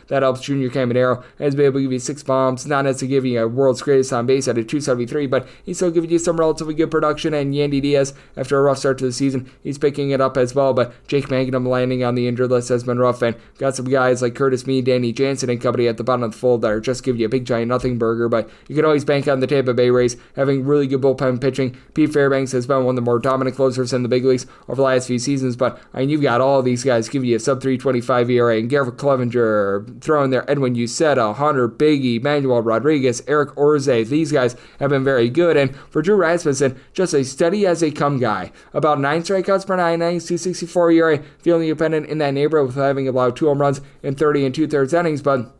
that helps. Junior Caminero has been able to give you 6 bombs, not necessarily giving you a world's greatest on base at a 273, but he's still giving you some relatively good production. And Yandy Diaz, after a rough start to the season, he's picking it up as well. But Jake Magnum landing on the injured list has been rough, and got some guys like Curtis Meade, Danny Jansen, and company at the bottom of the fold that are just giving you a big giant nothing burger. But you can always bank on the Tampa Bay Rays having really good bullpen pitching. Pete Fairbanks has been one of the more dominant closers in the big leagues over the last few seasons, but I mean, you've got all these guys giving you a sub 3.25 ERA, and Garrett Clevenger throwing there, Edwin Uceta, Hunter Biggie, Manuel Rodriguez, Eric Orze. These guys have been very good, and for Drew Rasmussen, just a steady as they come guy. About 9 strikeouts per 9 innings, 264 ERA, feeling independent in that neighborhood, with having allowed 2 home runs in 30 2/3 innings, but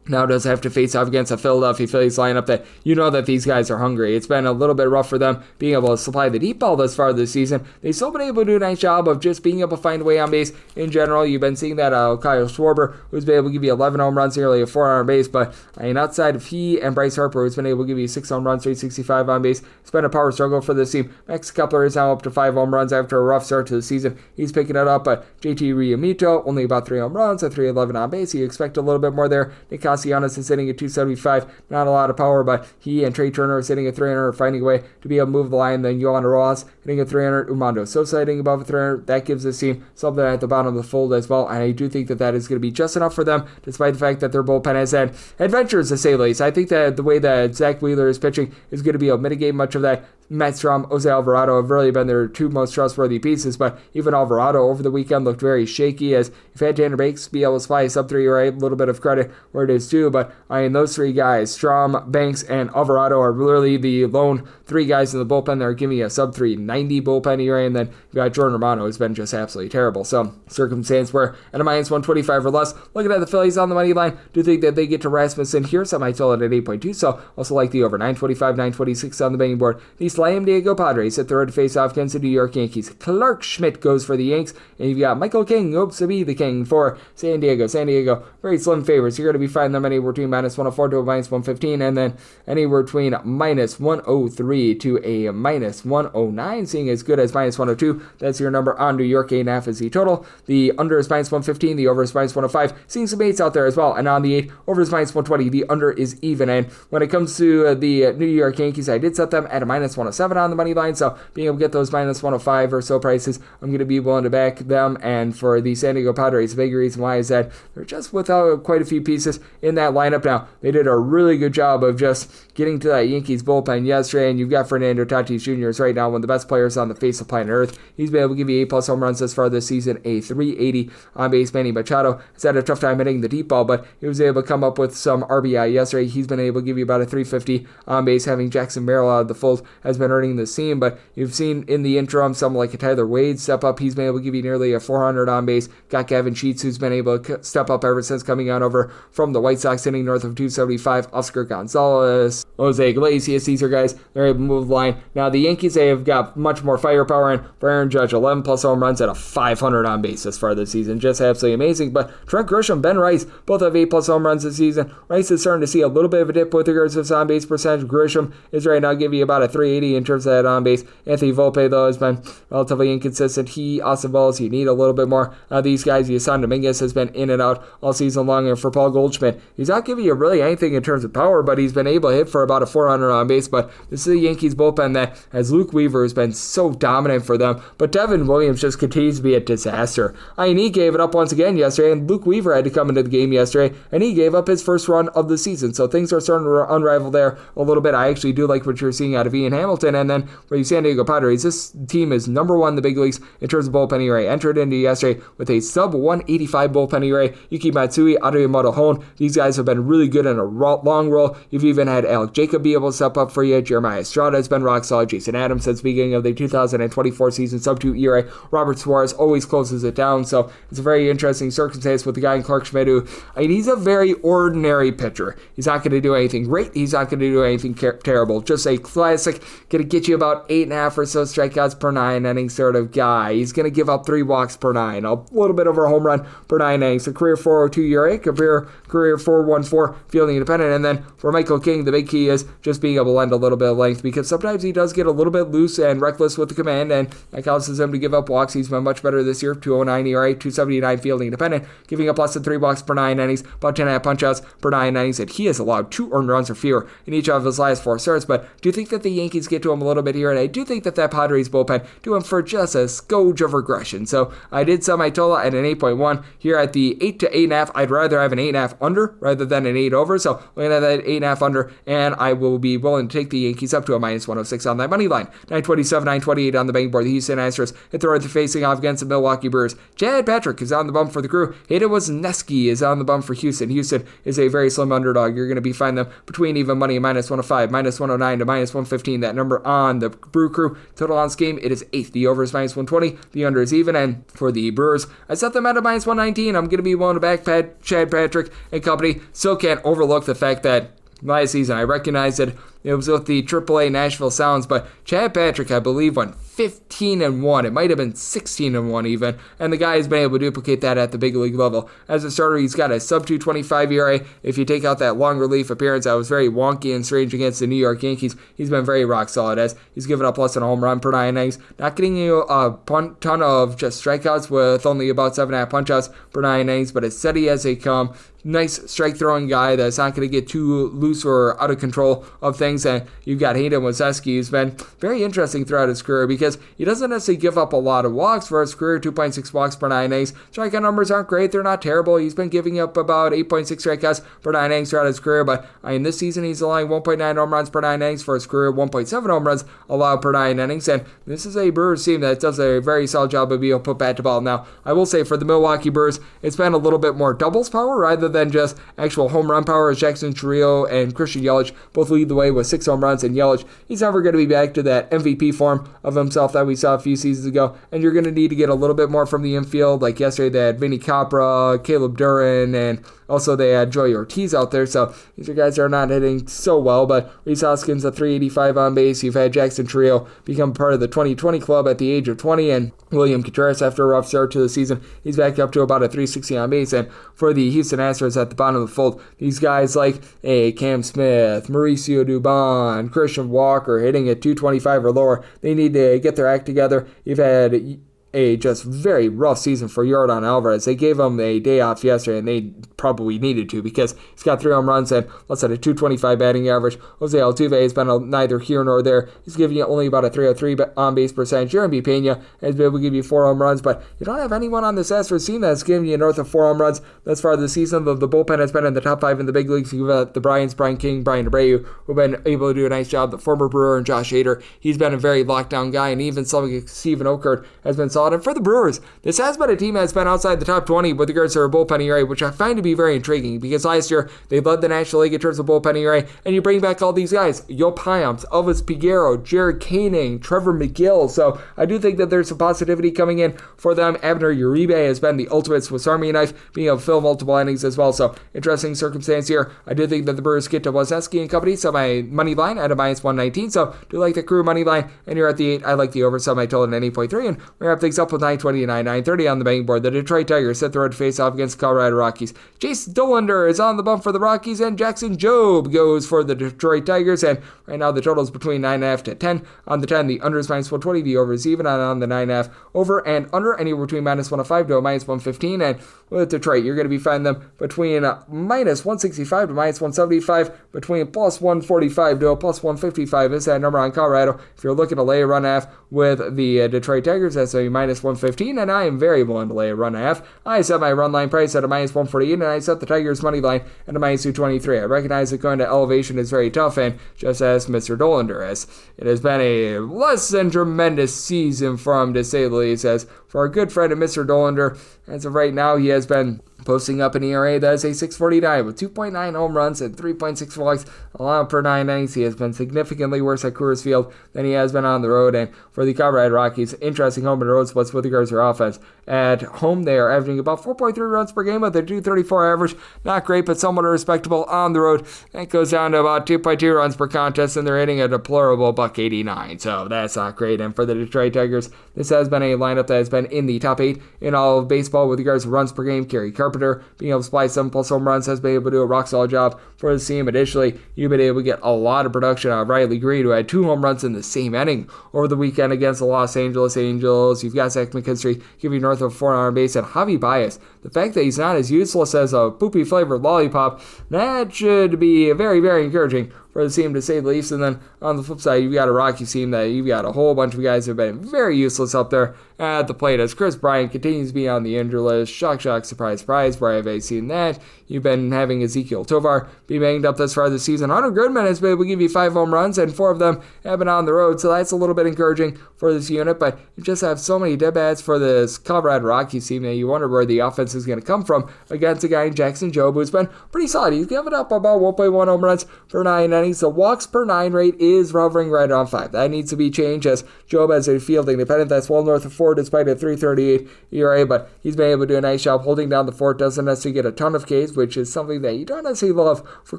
now does have to face off against a Philadelphia Phillies lineup that you know that these guys are hungry. It's been a little bit rough for them being able to supply the deep ball thus far this season. They've still been able to do a nice job of just being able to find a way on base in general. You've been seeing that Kyle Schwarber, who's been able to give you 11 home runs, nearly a 4 on base, but I mean, outside of he and Bryce Harper, who's been able to give you 6 home runs, 365 on base, it's been a power struggle for this team. Max Kepler is now up to 5 home runs after a rough start to the season. He's picking it up, but JT Realmuto, only about 3 home runs, a 311 on base. You expect a little bit more there. Nick Castellanos is sitting at 275, not a lot of power, but he and Trey Turner are sitting at 300, finding a way to be able to move the line. Then Yohan Rojas hitting at 300, Umando Sosa hitting above 300. That gives this team something at the bottom of the fold as well, and I do think that is going to be just enough for them, despite the fact that their bullpen has had adventures, to say the least. I think that the way that Zach Wheeler is pitching is going to be able to mitigate much of that. Matt Strom, Jose Alvarado have really been their 2 most trustworthy pieces, but even Alvarado over the weekend looked very shaky, as you've had Tanner Banks be able to supply a sub 3 ERA, a little bit of credit where it is due, but I mean, those 3 guys, Strom, Banks, and Alvarado, are really the lone 3 guys in the bullpen that are giving you a sub 390 bullpen ERA, and then you got Jordan Romano, who's been just absolutely terrible. So, circumstance where at a minus 125 or less, looking at the Phillies on the money line, do think that they get to Rasmussen here, so I might sell it at 8.2, so also like the over 925, 926 on the betting board. The San Diego Padres at the road to face off against the New York Yankees. Clark Schmidt goes for the Yanks, and you've got Michael King hopes to be the king for San Diego. San Diego, very slim favorites. You're going to be finding them anywhere between minus 104 to a minus 115, and then anywhere between minus 103 to a minus 109, seeing as good as minus 102. That's your number on New York. 8.5 is the total. The under is minus 115, the over is minus 105. Seeing some 8s out there as well, and on the 8, over is minus 120, the under is even. And when it comes to the New York Yankees, I did set them at a minus 107 on the money line, so being able to get those minus 105 or so prices, I'm going to be willing to back them. And for the San Diego Padres, the big reason why is that they're just without quite a few pieces in that lineup now. They did a really good job of just getting to that Yankees bullpen yesterday, and you've got Fernando Tatis Jr. is right now one of the best players on the face of planet Earth. He's been able to give you 8+ home runs thus far this season, a 380 on base. Manny Machado has had a tough time hitting the deep ball, but he was able to come up with some RBI yesterday. He's been able to give you about a 350 on base. Having Jackson Merrill out of the fold has been hurting the seam, but you've seen in the interim someone like a Tyler Wade step up. He's been able to give you nearly a 400 on base. Got Gavin Sheets, who's been able to step up ever since coming on over from the White Sox, hitting north of 275. Oscar Gonzalez, Jose Iglesias, these are guys they're able to move the line. Now the Yankees, they have got much more firepower, and Aaron Judge, 11+ home runs at a 500 on base this far this season, just absolutely amazing. But Trent Grisham, Ben Rice, both have 8+ home runs this season. Rice is starting to see a little bit of a dip with regards to his on base percentage. Grisham is right now giving you about a 380 280 in terms of that on base. Anthony Volpe, though, has been relatively inconsistent. Austin Wells, you need a little bit more of these guys. Yasan Dominguez has been in and out all season long. And for Paul Goldschmidt, he's not giving you really anything in terms of power, but he's been able to hit for about a 400 on base. But this is the Yankees bullpen that, as Luke Weaver has been so dominant for them, but Devin Williams just continues to be a disaster. He gave it up once again yesterday, and Luke Weaver had to come into the game yesterday, and he gave up his first run of the season. So things are starting to unravel there a little bit. I actually do like what you're seeing out of Ian Hamilton. And then for the San Diego Padres, this team is number one in the big leagues in terms of bullpen ERA. Entered into yesterday with a sub 185 bullpen ERA. Yuki Matsui, Adriano Motohon, these guys have been really good in a long roll. You've even had Alec Jacob be able to step up for you. Jeremiah Estrada has been rock solid. Jason Adams since the beginning of the 2024 season, sub 2 ERA. Robert Suarez always closes it down. So it's a very interesting circumstance with the guy in Clark Schmidt who, he's a very ordinary pitcher. He's not going to do anything great. He's not going to do anything terrible. Just a classic, going to get you about 8.5 or so strikeouts per 9 innings sort of guy. He's going to give up 3 walks per 9, a little bit over a home run per 9 innings. A career 402 ERA, career 414 fielding independent. And then for Michael King, the big key is just being able to lend a little bit of length, because sometimes he does get a little bit loose and reckless with the command, and that causes him to give up walks. He's been much better this year. 209 ERA, 279 fielding independent, giving up less than 3 walks per 9 innings, about 10.5 punch-outs per 9 innings, and he has allowed 2 earned runs or fewer in each of his last 4 starts. But do you think that the Yankees get to him a little bit here? And I do think that Padres bullpen do him for just a skoge of regression. So I did sell my total at an 8.1 here at the 8 to 8.5. I'd rather have an 8.5 under rather than an 8 over. So looking at that 8.5 under, and I will be willing to take the Yankees up to a minus 106 on that money line. 927, 928 on the betting board. The Houston Astros hit the road facing off against the Milwaukee Brewers. Chad Patrick is on the bump for the Crew. Hayden Wesneski is on the bump for Houston. Houston is a very slim underdog. You're going to be finding them between even money, minus 105, minus 109 to minus 115. That number on the Brew Crew. Total on this game, it is 8. The over is minus 120. The under is even. And for the Brewers, I set them at a minus 119. I'm going to be willing to back Chad Patrick and company. Still can't overlook the fact that last season, I recognize that it was with the AAA Nashville Sounds, but Chad Patrick, I believe, went 15-1. It might have been 16-1 even, and the guy has been able to duplicate that at the big league level. As a starter, he's got a sub 225 ERA. If you take out that long relief appearance that was very wonky and strange against the New York Yankees, he's been very rock solid, as he's given up less than a home run per 9 innings, not getting you a ton of just strikeouts with only about 7.5 punch-outs per 9 innings, but as steady as they come. Nice strike-throwing guy that's not going to get too loose or out of control of things. And you've got Hayden Wesneski, who's been very interesting throughout his career because he doesn't necessarily give up a lot of walks for his career, 2.6 walks per 9 innings. Strikeout numbers aren't great. They're not terrible. He's been giving up about 8.6 strikeouts per 9 innings throughout his career, but in this season, he's allowing 1.9 home runs per 9 innings for his career, 1.7 home runs allowed per 9 innings. And this is a Brewers team that does a very solid job of being able to put bat to ball. Now, I will say for the Milwaukee Brewers, it's been a little bit more doubles power rather than just actual home run power, as Jackson Chourio and Christian Yelich both lead the way with 6 home runs. And Yelich, he's never going to be back to that MVP form of himself that we saw a few seasons ago. And you're going to need to get a little bit more from the infield. Like yesterday, they had Vinny Capra, Caleb Duran, and also they had Joey Ortiz out there. So these are guys that are not hitting so well. But Rhys Hoskins, a 385 on base. You've had Jackson Chourio become part of the 2020 club at the age of 20. And William Contreras, after a rough start to the season, he's back up to about a 360 on base. And for the Houston Astros at the bottom of the fold, these guys like Cam Smith, Mauricio Dubon, Christian Walker hitting at 225 or lower, they need to get their act together. You've had a just very rough season for Yordan Alvarez. They gave him a day off yesterday, and they probably needed to because he's got 3 home runs and less than a 225 batting average. Jose Altuve has been neither here nor there. He's giving you only about a 303 on-base percentage. Jeremy Pena has been able to give you 4 home runs, but you don't have anyone on this Astros team that's giving you north of 4 home runs thus far this season. The bullpen has been in the top 5 in the big leagues. You've got the Bryants, Brian King, Brian Abreu, who've been able to do a nice job. The former Brewer and Josh Hader, he's been a very lockdown guy, and even someone like Steven Okert has been solid. And for the Brewers, this has been a team that's been outside the top 20 with regards to their bullpen ERA, which I find to be very intriguing because last year they led the National League in terms of bullpen ERA, and you bring back all these guys, Yo Payamps, Elvis Peguero, Jared Koenig, Trevor McGill. So I do think that there's some positivity coming in for them. Abner Uribe has been the ultimate Swiss Army knife, being able to fill multiple innings as well. So interesting circumstance here. I do think that the Brewers get to Wesneski and company, so my money line at a minus 119. So do like the Crew money line, and you're at the 8. I like the over, so my total at 8.3, and we're up the things up with 9:29, 9:30 on the betting board. The Detroit Tigers set the road to face off against the Colorado Rockies. Jason Dollander is on the bump for the Rockies, and Jackson Jobe goes for the Detroit Tigers. And right now the total is between 9.5 to 10. On the 10, the under is -120, the over is even. And on the 9.5, over and under anywhere between -105 to -115. And with Detroit, you're going to be finding them between -165 to -175, between +145 to +155 is that number on Colorado. If you're looking to lay a run half with the Detroit Tigers, that's a -115, and I am very willing to lay a run half. I set my run line price at a -148, and I set the Tigers money line at a -223. I recognize that going to elevation is very tough, and just as Mr. Dollander has, it has been a less than tremendous season for him, to say the least. As for our good friend Mr. Dollander, as of right now, he has been posting up an ERA that is a 6.49 with 2.9 home runs and 3.6 walks allowed per 9 innings. He has been significantly worse at Coors Field than he has been on the road. And for the Colorado Rockies, interesting home and road splits with regards to their offense. At home, they are averaging about 4.3 runs per game with a 2.34 average. Not great, but somewhat respectable. On the road, that goes down to about 2.2 runs per contest, and they're hitting a deplorable .189. So that's not great. And for the Detroit Tigers, this has been a lineup that has been in the top 8 in all of baseball with regards to runs per game. Kerry Carpenter being able to supply 7+ home runs has been able to do a rock solid job for the team. Additionally, you've been able to get a lot of production out of Riley Green, who had 2 home runs in the same inning over the weekend against the Los Angeles Angels. You've got Zach McKinstry giving you north of 4 on base, and Javi Baez. The fact that he's not as useless as a poopy flavored lollipop, that should be very, very encouraging for the team, to say the least. And then on the flip side, you've got a Rockies team that you've got a whole bunch of guys who have been very useless up there at the plate, as Chris Bryant continues to be on the injury list. Shock, surprise, surprise. Where have I seen that? You've been having Ezekiel Tovar be banged up thus far this season. Hunter Goodman has been able to give you 5 home runs, and 4 of them have been on the road, so that's a little bit encouraging for this unit. But you just have so many dead bats for this Colorado Rockies team that you wonder where the offense is going to come from against a guy in Jackson Jobe, who's been pretty solid. He's given up about 1.1 home runs per 9 innings. The walks per 9 rate is hovering right around 5. That needs to be changed, as Jobe has a fielding dependent that's well north of 4 despite a 3.38 ERA, but he's been able to do a nice job holding down the fort. Doesn't necessarily get a ton of Ks, which is something that you don't necessarily love for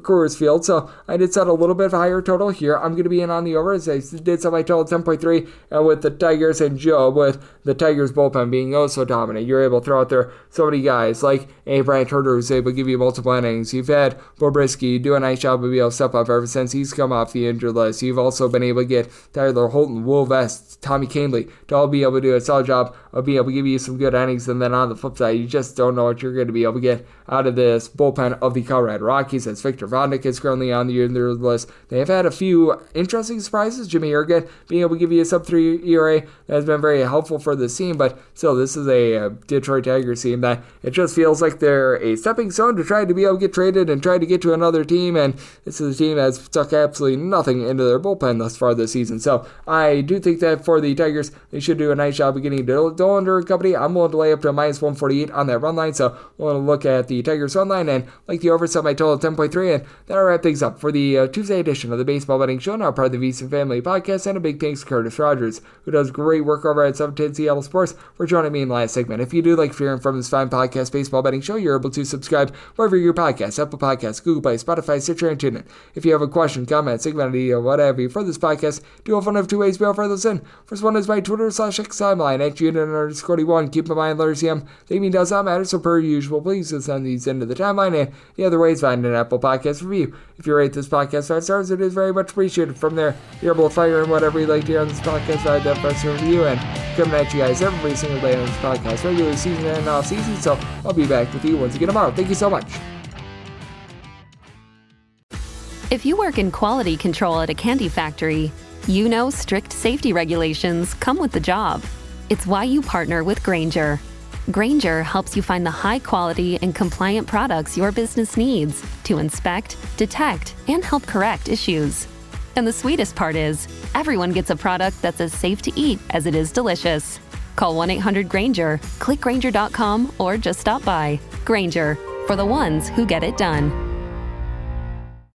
Coors Field. So I did set a little bit of a higher total here. I'm going to be in on the over, as I did set my total 10.3, and with the Tigers and Jobe, with the Tigers bullpen being oh so dominant, you're able to throw out there so many guys like Brian Turner, who's able to give you multiple innings. You've had Bobrisky do a nice job of being able to step up ever since he's come off the injured list. You've also been able to get Tyler Holton, Will Vest, Tommy Canley to all be able to do a solid job of being able to give you some good innings. And then on the flip side, you just don't know what you're going to be able to get out of this bullpen of the Colorado Rockies, as Victor Vodnik is currently on the injured list. They have had a few interesting surprises. Jimmy Ergen being able to give you a sub-3 ERA that has been very helpful for this team, but still, this is a Detroit Tigers team that it just feels like they're a stepping stone to try to be able to get traded and try to get to another team, and this is a team that's stuck absolutely nothing into their bullpen thus far this season. So I do think that for the Tigers, they should do a nice job of getting Dollander and company. I'm willing to lay up to a -148 on that run line, so we'll look at the Tigers run line and like the over, set my total 10.3, and that'll wrap things up for the Tuesday edition of the Baseball Betting Show, now part of the VSiN Family Podcast. And a big thanks to Curtis Rogers, who does great work over at 710 Seattle Sports, for joining me in the last segment. If you do like hearing from this fine podcast, Baseball Betting Show, you're able to subscribe wherever your podcast, Apple Podcasts, Google Play, Spotify, Stitcher, and TuneIn. If you have a question, comment, segment idea, whatever for this podcast, do have one of 2 ways to be able to those in. First one is my Twitter/X timeline at Unit_41. Keep in mind, letters CM, the mean does not matter, so per usual, please send these into the timeline. And the other way is find an Apple Podcast review. If you rate this podcast 5 stars, it is very much appreciated. From there, you're able to fire in whatever you'd like to hear on this podcast, write that 5-star review, and coming at you guys every single day on this podcast, regular season and off season. So I'll be back with you once again tomorrow. Thank you so much. If you work in quality control at a candy factory, you know strict safety regulations come with the job. It's why you partner with Grainger. Grainger helps you find the high-quality and compliant products your business needs to inspect, detect, and help correct issues. And the sweetest part is, everyone gets a product that's as safe to eat as it is delicious. Call 1-800-GRAINGER, click Grainger.com, or just stop by. Grainger, for the ones who get it done.